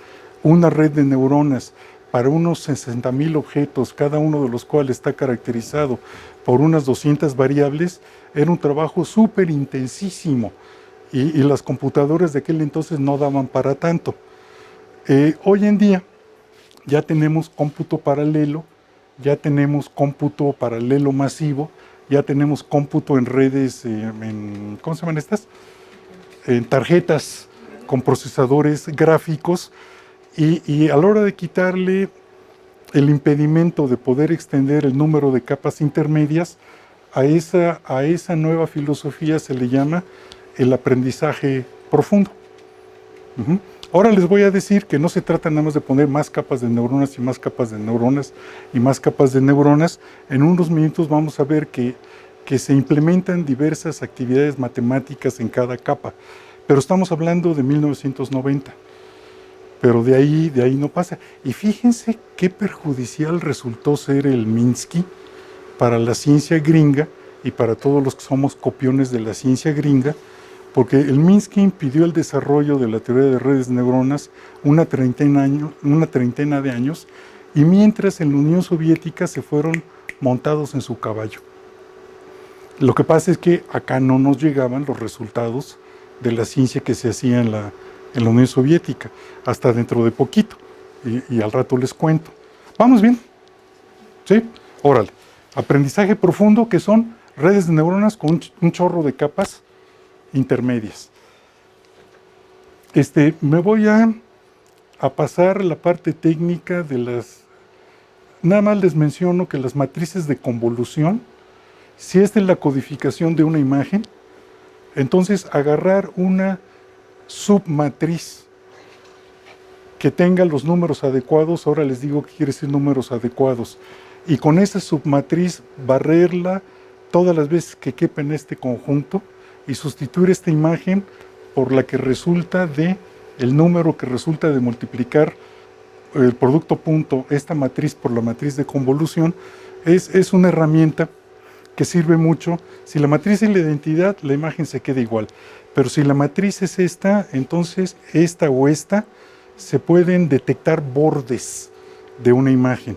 una red de neuronas para unos 60,000 objetos, cada uno de los cuales está caracterizado por unas 200 variables, era un trabajo súper intensísimo, y las computadoras de aquel entonces no daban para tanto. Hoy en día ya tenemos cómputo paralelo, ya tenemos cómputo paralelo masivo, ya tenemos cómputo en redes, ¿cómo se llaman estas? En tarjetas con procesadores gráficos, y a la hora de quitarle el impedimento de poder extender el número de capas intermedias, a esa nueva filosofía se le llama el aprendizaje profundo. Ahora les voy a decir que no se trata nada más de poner más capas de neuronas y más capas de neuronas y más capas de neuronas. En unos minutos vamos a ver que se implementan diversas actividades matemáticas en cada capa, pero estamos hablando de 1990. Pero de ahí no pasa. Y fíjense qué perjudicial resultó ser el Minsky para la ciencia gringa y para todos los que somos copiones de la ciencia gringa, porque el Minsky impidió el desarrollo de la teoría de redes de neuronas una treintena de años, y mientras en la Unión Soviética se fueron montados en su caballo. Lo que pasa es que acá no nos llegaban los resultados de la ciencia que se hacía en la Unión Soviética, hasta dentro de poquito, y al rato les cuento. ¿Vamos bien? ¿Sí? Órale. Aprendizaje profundo, que son redes de neuronas con un chorro de capas intermedias. Me voy a pasar la parte técnica de las... Nada más les menciono que las matrices de convolución, si esta es la codificación de una imagen, entonces agarrar una submatriz que tenga los números adecuados, ahora les digo qué quiere decir números adecuados, y con esa submatriz barrerla todas las veces que quepa en este conjunto y sustituir esta imagen por la que resulta el número que resulta de multiplicar el producto punto, esta matriz por la matriz de convolución, es una herramienta que sirve mucho. Si la matriz es la identidad, la imagen se queda igual. Pero si la matriz es esta, entonces esta o esta, se pueden detectar bordes de una imagen.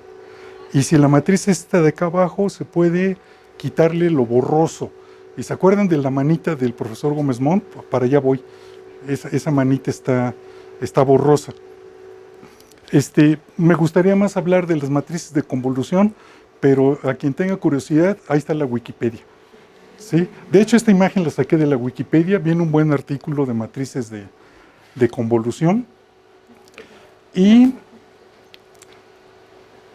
Y si la matriz es esta de acá abajo, se puede quitarle lo borroso. ¿Y se acuerdan de la manita del profesor Gómez Montt? Para allá voy. Esa manita está borrosa. Me gustaría más hablar de las matrices de convolución, pero a quien tenga curiosidad, ahí está la Wikipedia. ¿Sí? De hecho, esta imagen la saqué de la Wikipedia, viene un buen artículo de matrices de convolución. Y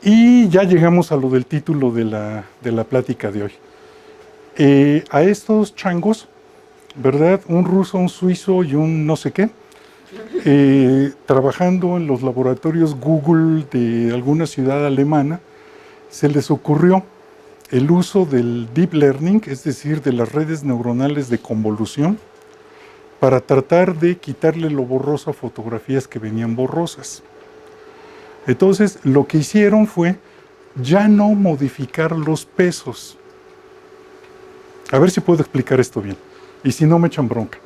Y ya llegamos a lo del título de la plática de hoy. A estos changos, ¿verdad? Un ruso, un suizo y un no sé qué, trabajando en los laboratorios Google de alguna ciudad alemana, se les ocurrió el uso del deep learning, es decir, de las redes neuronales de convolución, para tratar de quitarle lo borroso a fotografías que venían borrosas. Entonces, lo que hicieron fue ya no modificar los pesos. A ver si puedo explicar esto bien. Y si no, me echan bronca,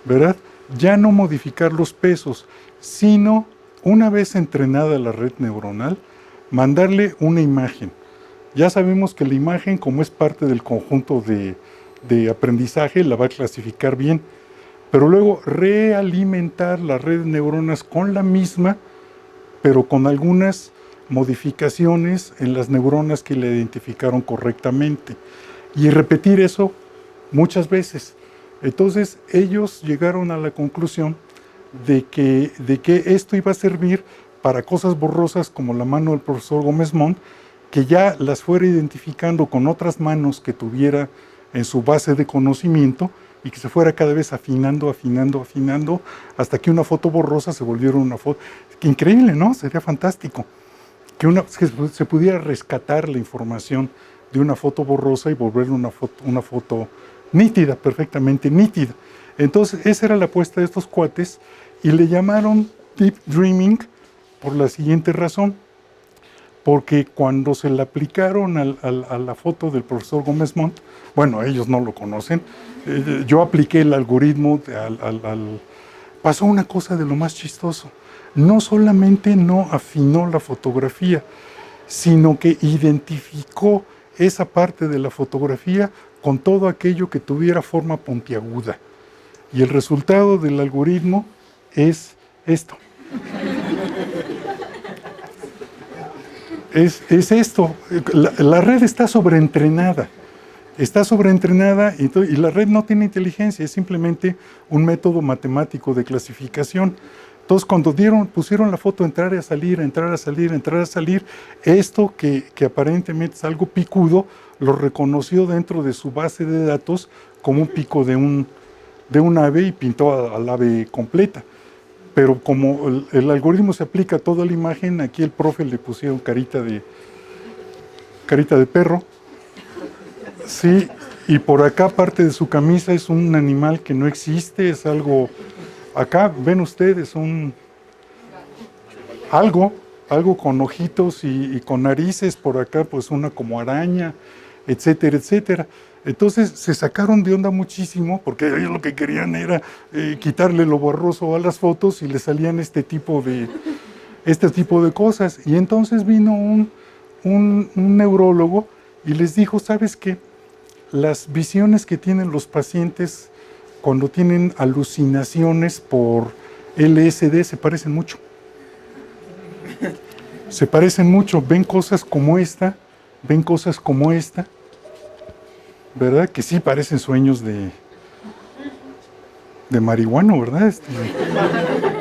¿verdad? Ya no modificar los pesos, sino, una vez entrenada la red neuronal, mandarle una imagen. Ya sabemos que la imagen, como es parte del conjunto de aprendizaje, la va a clasificar bien. Pero luego realimentar la red de neuronas con la misma, pero con algunas modificaciones en las neuronas que la identificaron correctamente. Y repetir eso muchas veces. Entonces ellos llegaron a la conclusión de que esto iba a servir para cosas borrosas como la mano del profesor Gómez Montt, que ya las fuera identificando con otras manos que tuviera en su base de conocimiento y que se fuera cada vez afinando, hasta que una foto borrosa se volviera una foto. Qué increíble, ¿no? Sería fantástico que se pudiera rescatar la información de una foto borrosa y volverla una foto nítida, perfectamente nítida. Entonces, esa era la apuesta de estos cuates y le llamaron Deep Dreaming por la siguiente razón. Porque cuando se le aplicaron a la foto del profesor Gómez Montt, bueno, ellos no lo conocen, yo apliqué el algoritmo, pasó una cosa de lo más chistoso. No solamente no afinó la fotografía, sino que identificó esa parte de la fotografía con todo aquello que tuviera forma puntiaguda. Y el resultado del algoritmo es esto. Es esto. La red está sobreentrenada. Y la red no tiene inteligencia, es simplemente un método matemático de clasificación. Entonces, cuando pusieron la foto entrar y a salir, esto que aparentemente es algo picudo, lo reconoció dentro de su base de datos como un pico de un ave y pintó al ave completa. Pero como el algoritmo se aplica a toda la imagen, aquí el profe le pusieron carita de perro. Sí, y por acá parte de su camisa es un animal que no existe, es algo. Acá ven ustedes algo con ojitos y con narices, por acá pues una como araña, etcétera, etcétera. Entonces se sacaron de onda muchísimo porque ellos lo que querían era quitarle lo borroso a las fotos y le salían este tipo de cosas. Y entonces vino un neurólogo y les dijo, ¿sabes qué? Las visiones que tienen los pacientes cuando tienen alucinaciones por LSD se parecen mucho. Ven cosas como esta, ¿verdad? Que sí parecen sueños de marihuano, ¿verdad?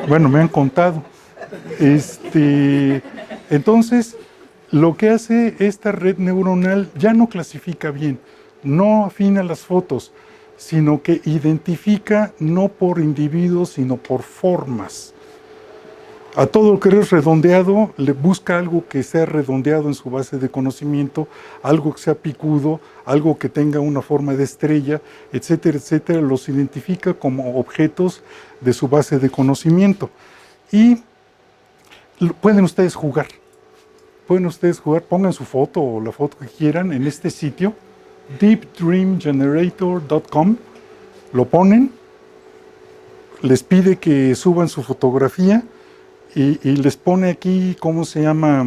Bueno, me han contado. Entonces, lo que hace esta red neuronal ya no clasifica bien, no afina las fotos, sino que identifica no por individuos, sino por formas. A todo lo que es redondeado, le busca algo que sea redondeado en su base de conocimiento, algo que sea picudo, algo que tenga una forma de estrella, etcétera, etcétera, los identifica como objetos de su base de conocimiento. Y pueden ustedes jugar, pongan su foto o la foto que quieran en este sitio, deepdreamgenerator.com, lo ponen, les pide que suban su fotografía, y les pone aquí, ¿cómo se llama?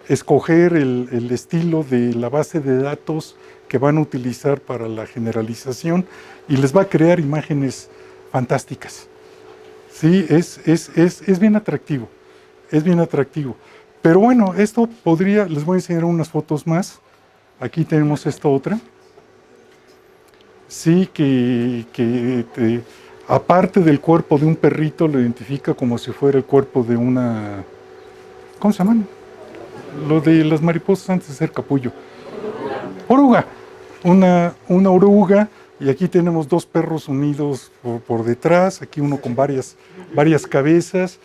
Escoger el estilo de la base de datos que van a utilizar para la generalización y les va a crear imágenes fantásticas. Sí, es bien atractivo, Pero bueno, les voy a enseñar unas fotos más. Aquí tenemos esta otra. Sí, aparte del cuerpo de un perrito, lo identifica como si fuera el cuerpo de una. ¿Cómo se llaman? lo de las mariposas antes de ser capullo. Oruga, una oruga, y aquí tenemos dos perros unidos por detrás, aquí uno con varias cabezas,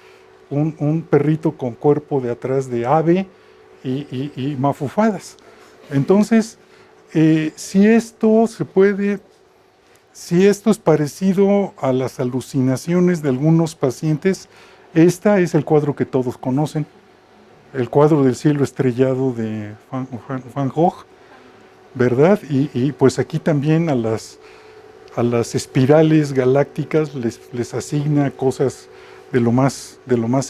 un perrito con cuerpo de atrás de ave y mafufadas. Entonces, si esto es parecido a las alucinaciones de algunos pacientes, este es el cuadro que todos conocen, el cuadro del cielo estrellado de Van Gogh, ¿verdad? Y pues aquí también a las espirales galácticas les asigna cosas de lo más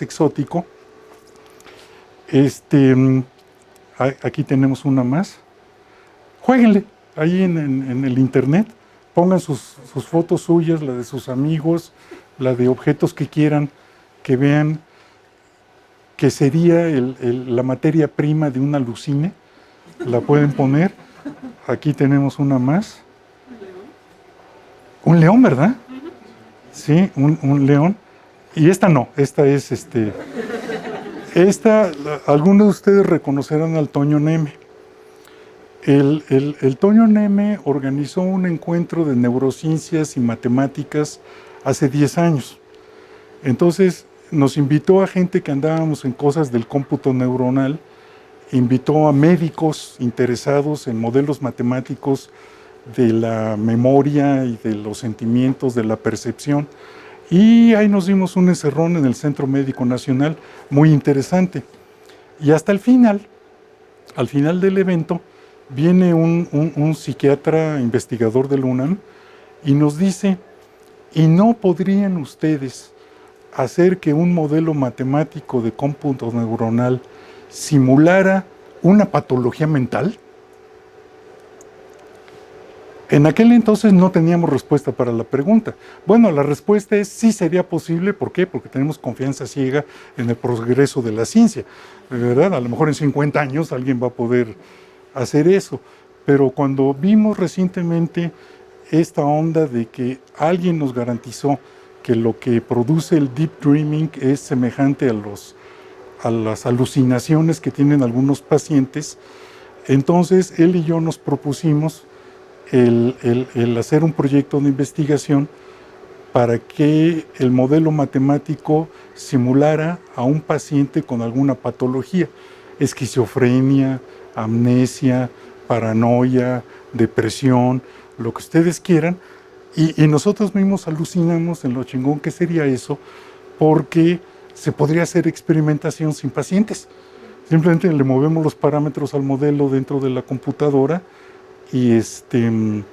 exótico. Aquí tenemos una más. Jueguenle ahí en el internet, pongan sus fotos suyas, la de sus amigos, la de objetos que quieran que vean que sería la materia prima de una alucine. La pueden poner. Aquí tenemos una más. Un león, ¿verdad? Sí, un león. Y esta no, esta es algunos de ustedes reconocerán al Toño Neme. El Toño Neme organizó un encuentro de neurociencias y matemáticas hace 10 años. Entonces nos invitó a gente que andábamos en cosas del cómputo neuronal, invitó a médicos interesados en modelos matemáticos de la memoria y de los sentimientos, de la percepción, y ahí nos dimos un encerrón en el Centro Médico Nacional muy interesante. Y hasta el final, al final del evento, viene un psiquiatra investigador del UNAM y nos dice: ¿y no podrían ustedes hacer que un modelo matemático de cómputo neuronal simulara una patología mental? En aquel entonces no teníamos respuesta para la pregunta. Bueno, la respuesta es sí sería posible. ¿Por qué? Porque tenemos confianza ciega en el progreso de la ciencia, ¿verdad? A lo mejor en 50 años alguien va a poder hacer eso. Pero cuando vimos recientemente esta onda de que alguien nos garantizó que lo que produce el deep dreaming es semejante a las alucinaciones que tienen algunos pacientes, entonces él y yo nos propusimos el hacer un proyecto de investigación para que el modelo matemático simulara a un paciente con alguna patología, esquizofrenia, amnesia, paranoia, depresión, lo que ustedes quieran, y nosotros mismos alucinamos en lo chingón que sería eso, porque se podría hacer experimentación sin pacientes. Simplemente le movemos los parámetros al modelo dentro de la computadora y de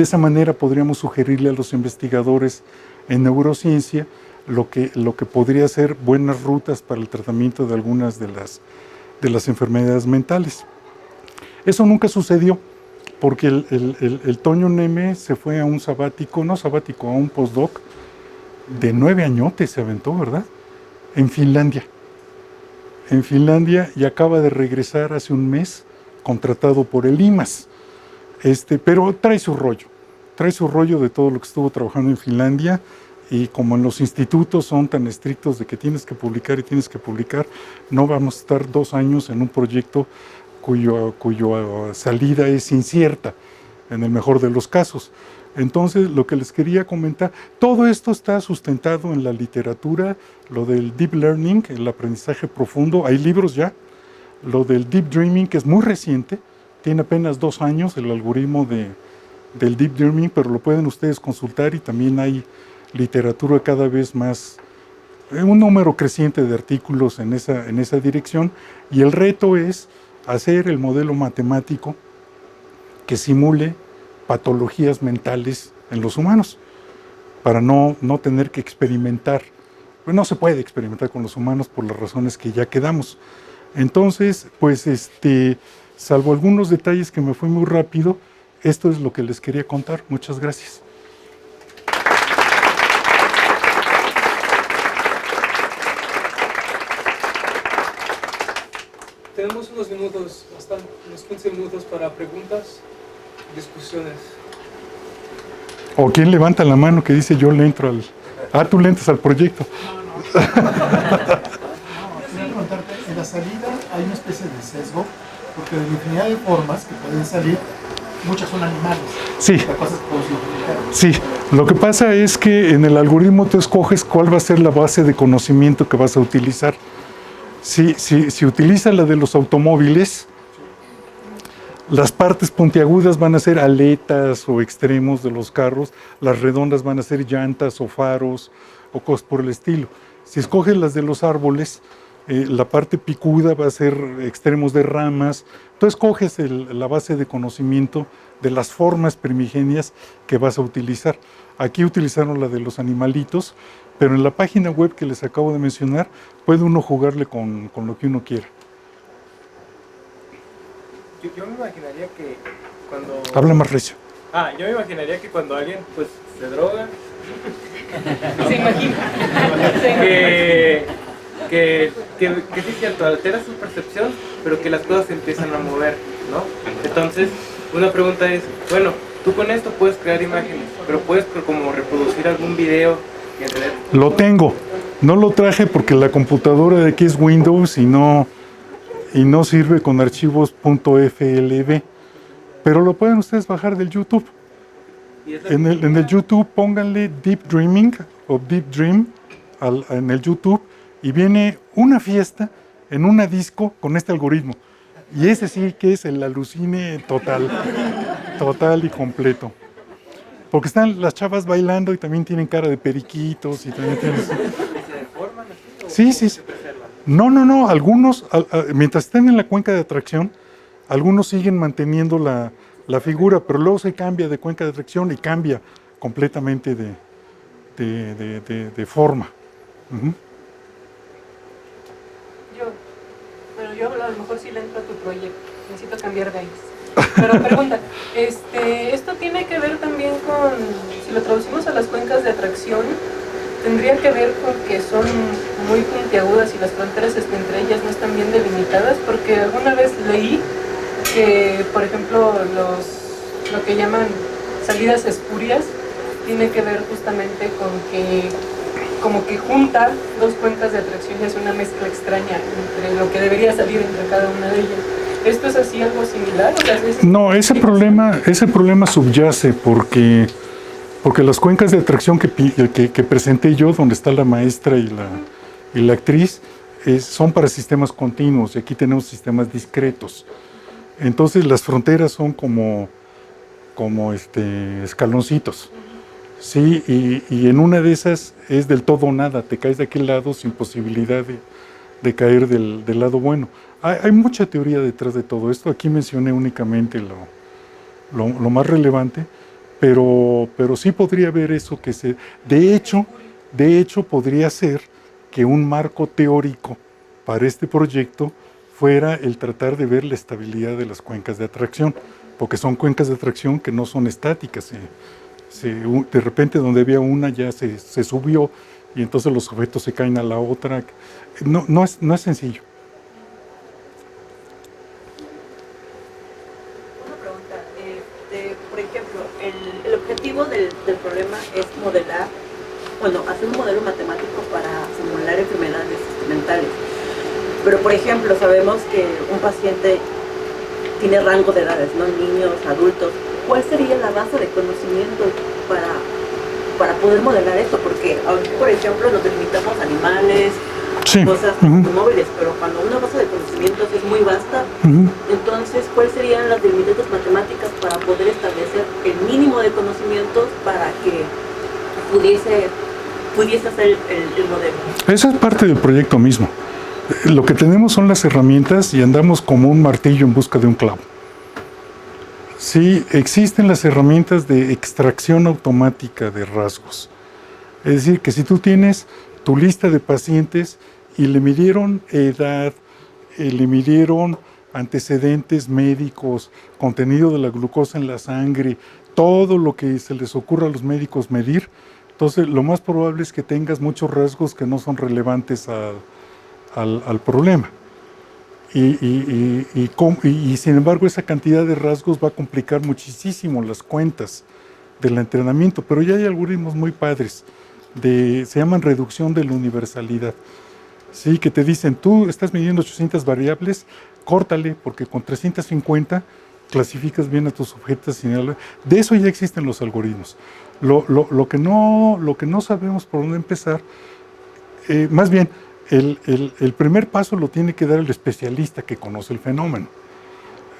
esa manera podríamos sugerirle a los investigadores en neurociencia lo que podría ser buenas rutas para el tratamiento de algunas de las enfermedades mentales. Eso nunca sucedió porque el Toño Neme se fue a un a un postdoc de 9 añotes se aventó, ¿verdad? En Finlandia, y acaba de regresar hace un mes, contratado por el IMAS. Pero trae su rollo de todo lo que estuvo trabajando en Finlandia, y como en los institutos son tan estrictos de que tienes que publicar, no vamos a estar 2 años en un proyecto cuya salida es incierta, en el mejor de los casos. Entonces, lo que les quería comentar, todo esto está sustentado en la literatura, lo del deep learning, el aprendizaje profundo, hay libros ya, lo del deep dreaming, que es muy reciente, tiene apenas 2 años el algoritmo del deep dreaming, pero lo pueden ustedes consultar, y también hay literatura cada vez más, un número creciente de artículos en esa dirección, y el reto es hacer el modelo matemático que simule patologías mentales en los humanos, para no tener que experimentar. Pues no se puede experimentar con los humanos por las razones que ya quedamos. Entonces, pues salvo algunos detalles que me fui muy rápido, esto es lo que les quería contar. Muchas gracias.
Tenemos unos 15 minutos para preguntas, discusiones.
¿O quién levanta la mano que dice yo le entro al... tú le entras al proyecto?
No. Quería preguntarte, en la salida hay una especie de sesgo, porque de la infinidad de formas que pueden salir, muchas son animales.
Sí.
La cosa es que puedo simplificar.
Sí, lo que pasa es que en el algoritmo tú escoges cuál va a ser la base de conocimiento que vas a utilizar. Si utilizas la de los automóviles, las partes puntiagudas van a ser aletas o extremos de los carros, las redondas van a ser llantas o faros o cosas por el estilo. Si escoges las de los árboles, la parte picuda va a ser extremos de ramas. Entonces coges la base de conocimiento de las formas primigenias que vas a utilizar. Aquí utilizaron la de los animalitos, pero en la página web que les acabo de mencionar puede uno jugarle con lo que uno quiera.
Yo me imaginaría que cuando...
Habla más recio.
Yo me imaginaría que cuando alguien pues se droga...
Se imagina.
Que sí es cierto, altera su percepción, pero que las cosas se empiezan a mover, ¿no? Entonces, una pregunta es, bueno, tú con esto puedes crear imágenes, pero puedes como reproducir algún video y en realidad...
Lo tengo. No lo traje porque la computadora de aquí es Windows y no sirve con archivos .flb, pero lo pueden ustedes bajar del YouTube. En el YouTube pónganle Deep Dreaming o Deep Dream en el YouTube y viene una fiesta en una disco con este algoritmo. Y ese sí que es el alucine total y completo. Porque están las chavas bailando y también tienen cara de periquitos y también tienen...
¿Se deforman así o
Sí.
se preservan?
No, algunos, mientras estén en la cuenca de atracción, algunos siguen manteniendo la figura, pero luego se cambia de cuenca de atracción y cambia completamente de forma. Uh-huh.
Yo a lo mejor sí le entro a tu proyecto, necesito cambiar de aires. Pero pregunta, ¿esto tiene que ver también con, si lo traducimos a las cuencas de atracción, tendría que ver con que son muy puntiagudas y las fronteras entre ellas no están bien delimitadas? Porque alguna vez leí que, por ejemplo, lo que llaman salidas espurias tiene que ver justamente con que como que junta dos cuencas de atracción y hace una mezcla extraña entre lo que debería salir entre cada una de ellas. ¿Esto es así algo similar? O sea,
No, ese problema subyace porque las cuencas de atracción que presenté yo, donde está la maestra y la actriz, son para sistemas continuos y aquí tenemos sistemas discretos. Entonces las fronteras son como escaloncitos. Sí, y en una de esas es del todo o nada, te caes de aquel lado sin posibilidad de caer del lado bueno. Hay mucha teoría detrás de todo esto, aquí mencioné únicamente lo más relevante, pero sí podría haber eso que de hecho podría ser que un marco teórico para este proyecto fuera el tratar de ver la estabilidad de las cuencas de atracción, porque son cuencas de atracción que no son estáticas. De repente donde había una ya se subió y entonces los objetos se caen a la otra. No es sencillo.
Una pregunta, por ejemplo, el objetivo del problema es hacer un modelo matemático para simular enfermedades mentales. Pero por ejemplo, sabemos que un paciente tiene rango de edades, ¿no? Niños, adultos. ¿Cuál sería la base de conocimiento para poder modelar esto? Porque, por ejemplo, nos delimitamos a animales,
Sí.
cosas móviles, pero cuando una base de conocimientos es muy vasta, entonces, ¿cuáles serían las limitantes matemáticas para poder establecer el mínimo de conocimientos para que pudiese hacer el modelo?
Esa es parte del proyecto mismo. Lo que tenemos son las herramientas y andamos como un martillo en busca de un clavo. Sí, existen las herramientas de extracción automática de rasgos. Es decir, que si tú tienes tu lista de pacientes y le midieron edad, le midieron antecedentes médicos, contenido de la glucosa en la sangre, todo lo que se les ocurra a los médicos medir, entonces lo más probable es que tengas muchos rasgos que no son relevantes al problema. Y sin embargo esa cantidad de rasgos va a complicar muchísimo las cuentas del entrenamiento, pero ya hay algoritmos muy padres, se llaman reducción de la universalidad. Sí, que te dicen, tú estás midiendo 800 variables, córtale, porque con 350 clasificas bien a tus objetos. De eso ya existen los algoritmos. Lo que no sabemos por dónde empezar, más bien, el primer paso lo tiene que dar el especialista que conoce el fenómeno.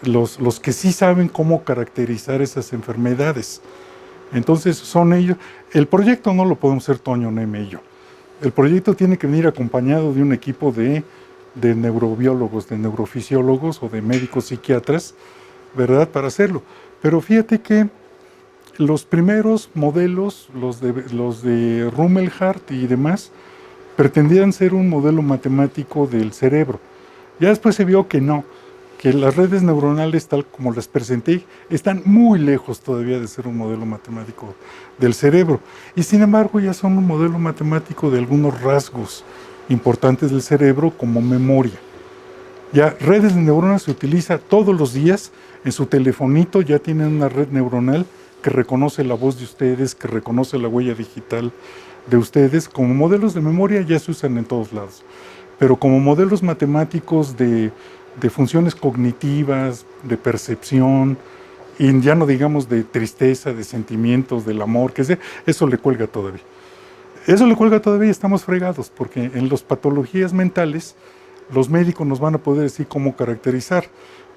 Los que sí saben cómo caracterizar esas enfermedades. Entonces son ellos. El proyecto no lo podemos hacer Toño, Neme y yo. El proyecto tiene que venir acompañado de un equipo de neurobiólogos, de neurofisiólogos o de médicos psiquiatras, ¿verdad? Para hacerlo. Pero fíjate que los primeros modelos, los de Rumelhart y demás, pretendían ser un modelo matemático del cerebro. Ya después se vio que no, que las redes neuronales, tal como las presenté, están muy lejos todavía de ser un modelo matemático del cerebro. Y sin embargo ya son un modelo matemático de algunos rasgos importantes del cerebro, como memoria. Ya redes de neuronas se utiliza todos los días. En su telefonito ya tienen una red neuronal que reconoce la voz de ustedes, que reconoce la huella digital de ustedes. Como modelos de memoria ya se usan en todos lados. Pero como modelos matemáticos de funciones cognitivas, de percepción, y ya no digamos de tristeza, de sentimientos, del amor, que eso le cuelga todavía. Eso le cuelga todavía y estamos fregados, porque en las patologías mentales los médicos nos van a poder decir cómo caracterizar,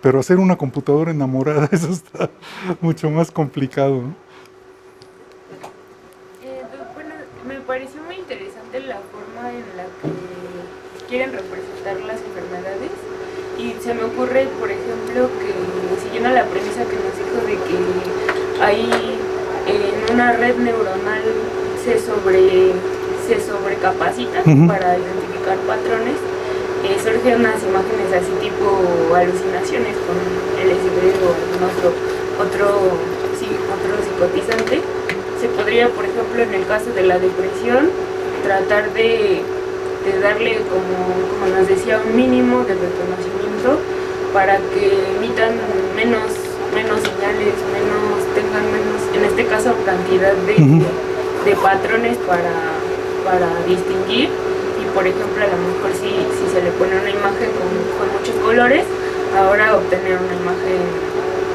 pero hacer una computadora enamorada, eso está mucho más complicado, ¿no?
Bueno, me pareció muy interesante la forma en la que quieren representar las enfermedades. Y se me ocurre, por ejemplo, que siguiendo la premisa que nos dijo de que hay en una red neuronal se sobrecapacita para identificar patrones, surgen unas imágenes así tipo alucinaciones con LSD o otro psicotizante. Se podría, por ejemplo, en el caso de la depresión, tratar de darle, como nos decía, un mínimo de reconocimiento para que emitan menos señales, tengan menos, en este caso, cantidad de patrones para distinguir. Y por ejemplo, a lo mejor si se le pone una imagen con muchos colores, ahora obtener una imagen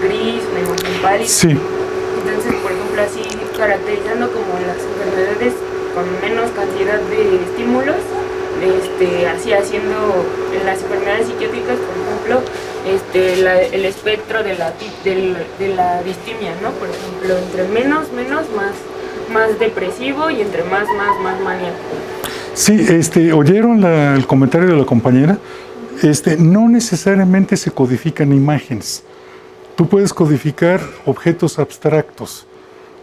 gris, una imagen pálida.
Sí.
Entonces, por ejemplo, así caracterizando como las enfermedades con menos cantidad de estímulos, así haciendo en las enfermedades psiquiátricas, por ejemplo, el espectro de la distimia, ¿no? Por ejemplo, entre menos, más depresivo, y entre más maníaco.
Sí, ¿oyeron el comentario de la compañera? No necesariamente se codifican imágenes. Tú puedes codificar objetos abstractos,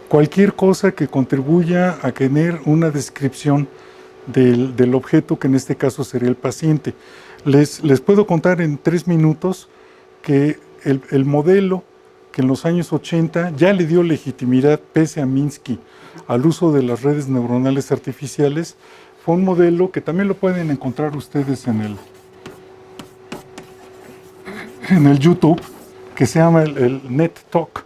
cualquier cosa que contribuya a tener una descripción del objeto, que en este caso sería el paciente. Les puedo contar en 3 minutos que el modelo que en los años 80 ya le dio legitimidad, pese a Minsky, al uso de las redes neuronales artificiales, fue un modelo que también lo pueden encontrar ustedes en el YouTube, que se llama el NetTalk.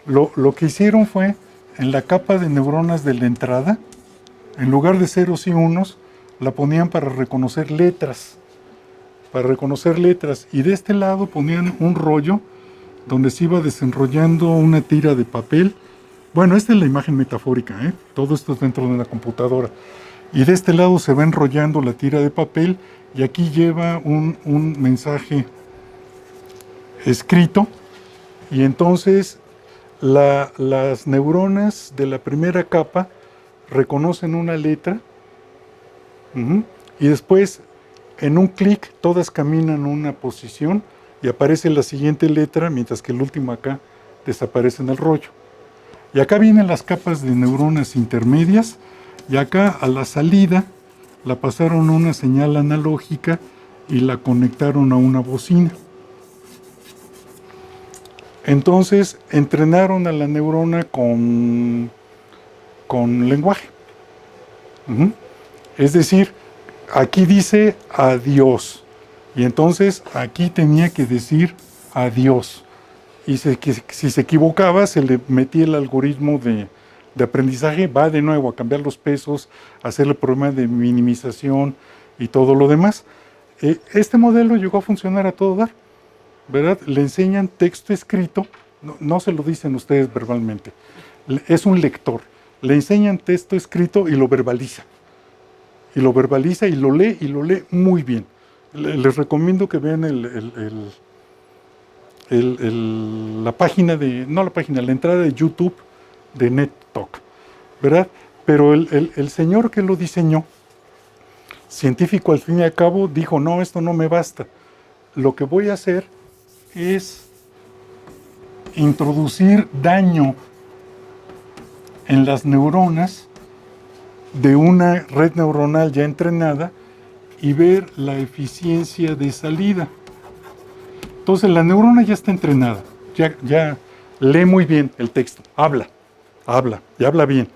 Lo que hicieron fue, en la capa de neuronas de la entrada, en lugar de ceros y unos, la ponían para reconocer letras. Y de este lado ponían un rollo donde se iba desenrollando una tira de papel. Bueno, esta es la imagen metafórica, ¿eh? Todo esto es dentro de una computadora. Y de este lado se va enrollando la tira de papel, y aquí lleva un mensaje escrito, y entonces las neuronas de la primera capa reconocen una letra, y después en un clic todas caminan una posición y aparece la siguiente letra, mientras que el último acá desaparece en el rollo. Y acá vienen las capas de neuronas intermedias, y acá a la salida la pasaron una señal analógica y la conectaron a una bocina. Entonces entrenaron a la neurona con lenguaje. Es decir, aquí dice adiós, y entonces aquí tenía que decir adiós. Y si se equivocaba, se le metía el algoritmo de aprendizaje, va de nuevo a cambiar los pesos, a hacer el programa de minimización, y todo lo demás. Este modelo llegó a funcionar a todo dar, ¿verdad? Le enseñan texto escrito, no se lo dicen ustedes verbalmente, es un lector. Le enseñan texto escrito y lo verbaliza. Y lo verbaliza y lo lee muy bien. Les recomiendo que vean la página la entrada de YouTube de NetTalk, ¿verdad? Pero el señor que lo diseñó, científico al fin y al cabo, dijo, no, esto no me basta. Lo que voy a hacer es introducir daño en las neuronas de una red neuronal ya entrenada y ver la eficiencia de salida. Entonces la neurona ya está entrenada, ya lee muy bien el texto, habla y habla bien.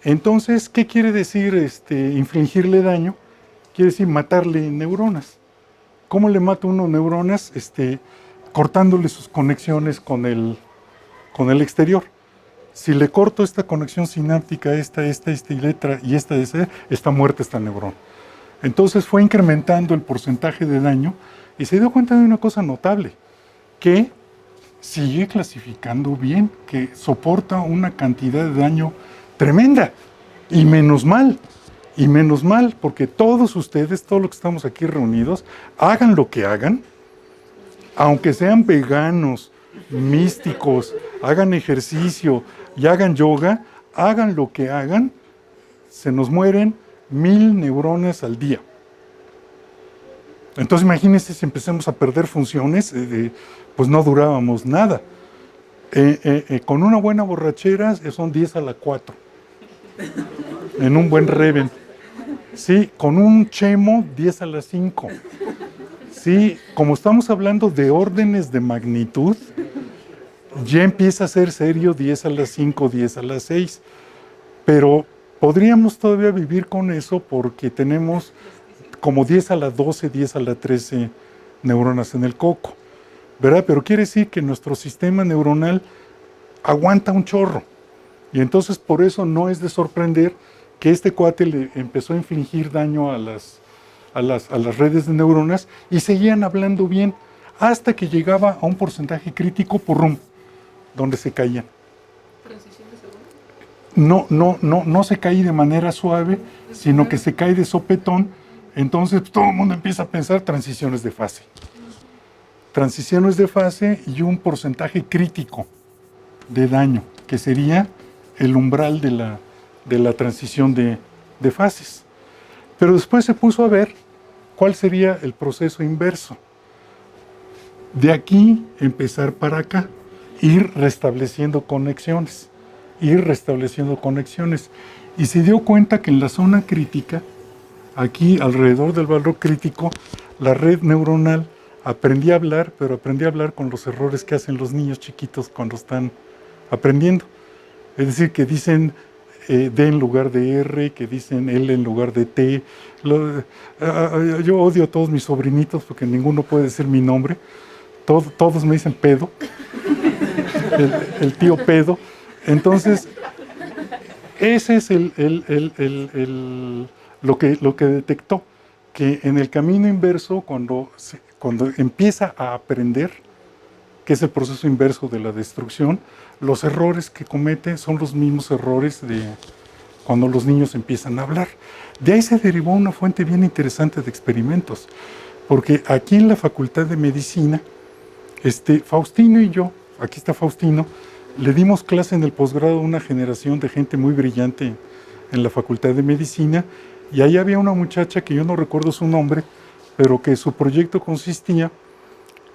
Entonces, ¿qué quiere decir infligirle daño? Quiere decir matarle neuronas. ¿Cómo le mata uno neuronas? Cortándole sus conexiones con el exterior. Si le corto esta conexión sináptica, esta letra y esta, está muerta esta neurona. Entonces fue incrementando el porcentaje de daño y se dio cuenta de una cosa notable, que sigue clasificando bien, que soporta una cantidad de daño tremenda, y menos mal, porque todos ustedes, todos los que estamos aquí reunidos, hagan lo que hagan, aunque sean veganos, místicos, hagan ejercicio y hagan yoga, hagan lo que hagan, se nos mueren 1000 neuronas al día. Entonces imagínense si empezamos a perder funciones, pues no durábamos nada. Con una buena borrachera son 10 a la 4. En un buen Reven. Sí, con un chemo 10 a la 5. Sí, como estamos hablando de órdenes de magnitud, ya empieza a ser serio 10 a la 5, 10 a la 6. Pero podríamos todavía vivir con eso porque tenemos como 10 a la 12, 10 a la 13 neuronas en el coco, ¿verdad? Pero quiere decir que nuestro sistema neuronal aguanta un chorro. Y entonces por eso no es de sorprender que este cuate le empezó a infligir daño a las redes de neuronas y seguían hablando bien hasta que llegaba a un porcentaje crítico, porrum, donde se caían. No se cae de manera suave, sino que se cae de sopetón. Entonces todo el mundo empieza a pensar transiciones de fase. Transiciones de fase y un porcentaje crítico de daño, que sería el umbral de la transición de fases. Pero después se puso a ver cuál sería el proceso inverso. De aquí empezar para acá, ir restableciendo conexiones. Y se dio cuenta que en la zona crítica, aquí alrededor del valor crítico, la red neuronal aprendía a hablar, pero aprendía a hablar con los errores que hacen los niños chiquitos cuando están aprendiendo. Es decir, que dicen D en lugar de R, que dicen L en lugar de T. Yo odio a todos mis sobrinitos porque ninguno puede decir mi nombre. Todos me dicen pedo. El tío pedo. Entonces, ese es lo que detectó, que en el camino inverso, cuando empieza a aprender, que es el proceso inverso de la destrucción, los errores que comete son los mismos errores de cuando los niños empiezan a hablar. De ahí se derivó una fuente bien interesante de experimentos, porque aquí en la Facultad de Medicina, Faustino y yo, aquí está Faustino, le dimos clase en el posgrado a una generación de gente muy brillante en la Facultad de Medicina, y ahí había una muchacha que yo no recuerdo su nombre, pero que su proyecto consistía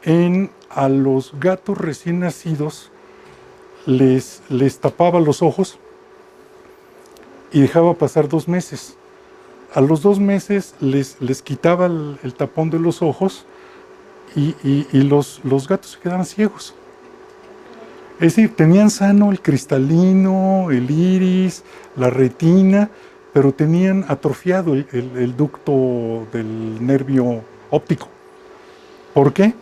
en a los gatos recién nacidos les tapaba los ojos y dejaba pasar 2 meses. A los 2 meses les quitaba el tapón de los ojos y los gatos se quedaban ciegos. Es decir, tenían sano el cristalino, el iris, la retina, pero tenían atrofiado el ducto del nervio óptico. ¿Por qué?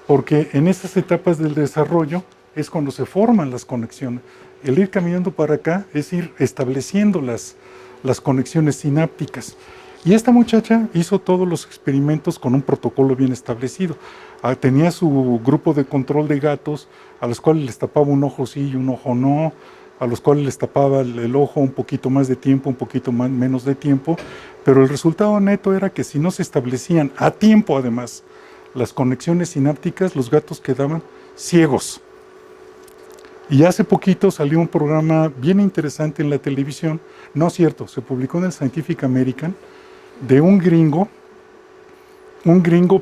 Porque en estas etapas del desarrollo es cuando se forman las conexiones. El ir caminando para acá es ir estableciendo las conexiones sinápticas. Y esta muchacha hizo todos los experimentos con un protocolo bien establecido. Tenía su grupo de control de gatos, a los cuales les tapaba un ojo sí y un ojo no, a los cuales les tapaba el ojo un poquito más de tiempo, un poquito menos de tiempo, pero el resultado neto era que si no se establecían a tiempo, además, las conexiones sinápticas, los gatos quedaban ciegos. Y hace poquito salió un programa bien interesante en la televisión, no es cierto, se publicó en el Scientific American, de un gringo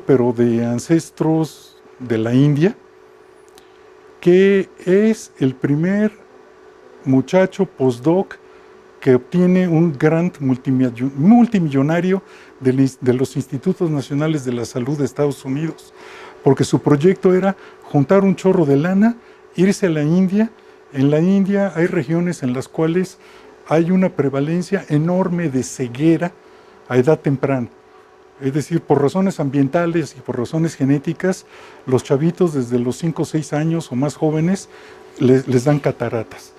pero de ancestros de la India, que es el primer muchacho postdoc que obtiene un grant multimillonario de los Institutos Nacionales de la Salud de Estados Unidos, porque su proyecto era juntar un chorro de lana, irse a la India. En la India hay regiones en las cuales hay una prevalencia enorme de ceguera a edad temprana. Es decir, por razones ambientales y por razones genéticas, los chavitos desde los 5 o 6 años o más jóvenes les dan cataratas.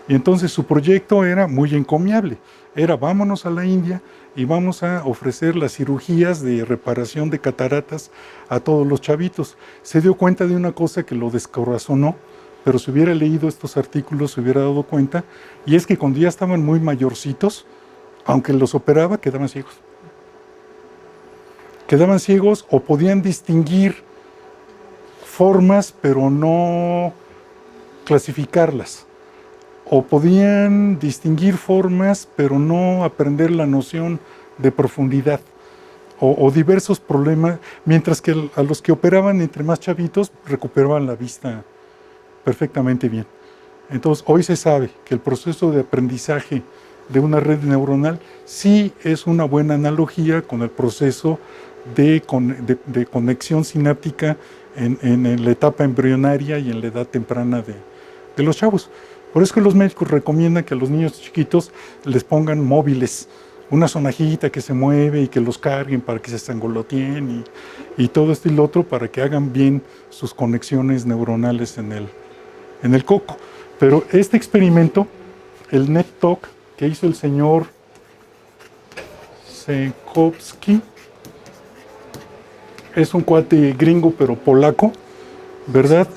Y entonces su proyecto era muy encomiable. Era vámonos a la India y vamos a ofrecer las cirugías de reparación de cataratas a todos los chavitos. Se dio cuenta de una cosa que lo descorazonó, pero si hubiera leído estos artículos se hubiera dado cuenta, y es que cuando ya estaban muy mayorcitos, aunque los operaba, quedaban ciegos. Quedaban ciegos o podían distinguir formas, pero no clasificarlas. O podían distinguir formas, pero no aprender la noción de profundidad. O diversos problemas, mientras que a los que operaban entre más chavitos, recuperaban la vista perfectamente bien. Entonces, hoy se sabe que el proceso de aprendizaje de una red neuronal sí es una buena analogía con el proceso de conexión sináptica en la etapa embrionaria y en la edad temprana de los chavos. Por eso que los médicos recomiendan que a los niños chiquitos les pongan móviles, una sonajita que se mueve y que los carguen para que se sangoloteen y todo esto y lo otro para que hagan bien sus conexiones neuronales en el coco. Pero este experimento, el NetTalk, que hizo el señor Sekowski, es un cuate gringo pero polaco, ¿verdad?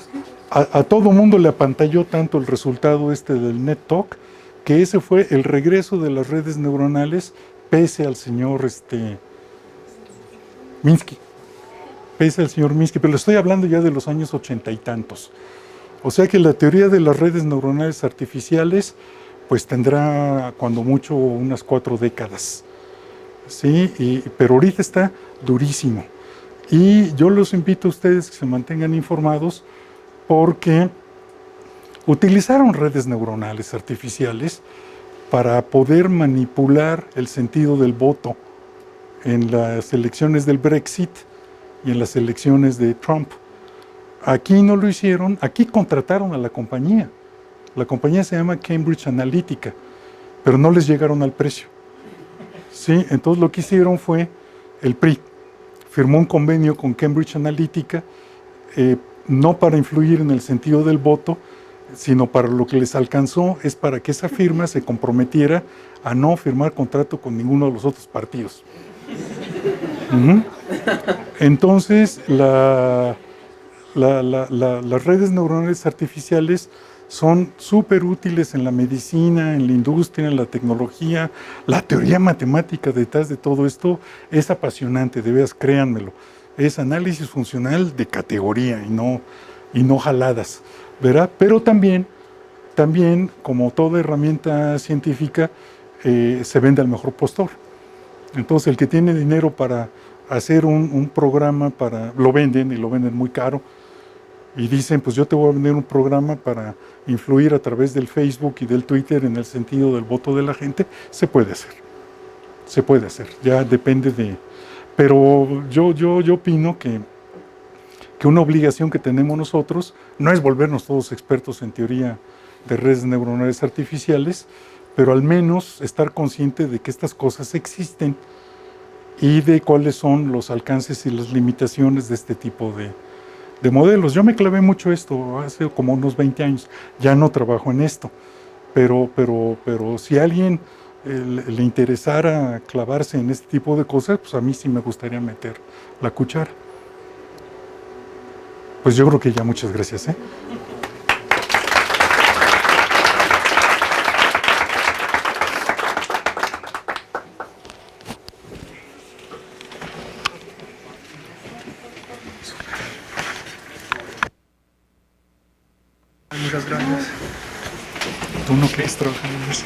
A todo mundo le apantalló tanto el resultado del NetTalk, que ese fue el regreso de las redes neuronales pese al señor Minsky. Pese al señor Minsky, pero le estoy hablando ya de los años 80 y tantos. O sea que la teoría de las redes neuronales artificiales pues tendrá cuando mucho unas 4 décadas. ¿Sí? Pero ahorita está durísimo. Y yo los invito a ustedes que se mantengan informados porque utilizaron redes neuronales artificiales para poder manipular el sentido del voto en las elecciones del Brexit y en las elecciones de Trump. Aquí no lo hicieron, aquí contrataron a la compañía. La compañía se llama Cambridge Analytica, pero no les llegaron al precio. ¿Sí? Entonces lo que hicieron fue el PRI. Firmó un convenio con Cambridge Analytica, no para influir en el sentido del voto, sino para lo que les alcanzó es para que esa firma se comprometiera a no firmar contrato con ninguno de los otros partidos. Entonces, las redes neuronales artificiales son súper útiles en la medicina, en la industria, en la tecnología. La teoría matemática detrás de todo esto es apasionante, de veras, créanmelo. Es análisis funcional de categoría y no jaladas, ¿verdad? Pero también, como toda herramienta científica, se vende al mejor postor. Entonces, el que tiene dinero para hacer un programa, lo venden y lo venden muy caro. Y dicen, pues yo te voy a vender un programa para influir a través del Facebook y del Twitter en el sentido del voto de la gente. Se puede hacer, ya depende de... Pero yo opino que una obligación que tenemos nosotros no es volvernos todos expertos en teoría de redes neuronales artificiales, pero al menos estar consciente de que estas cosas existen y de cuáles son los alcances y las limitaciones de este tipo de modelos. Yo me clavé mucho esto hace como unos 20 años, ya no trabajo en esto, pero si alguien le interesara clavarse en este tipo de cosas, pues a mí sí me gustaría meter la cuchara. Pues yo creo que ya muchas gracias, ¿eh?
Muchas gracias.
¿Tú no quieres trabajar en eso?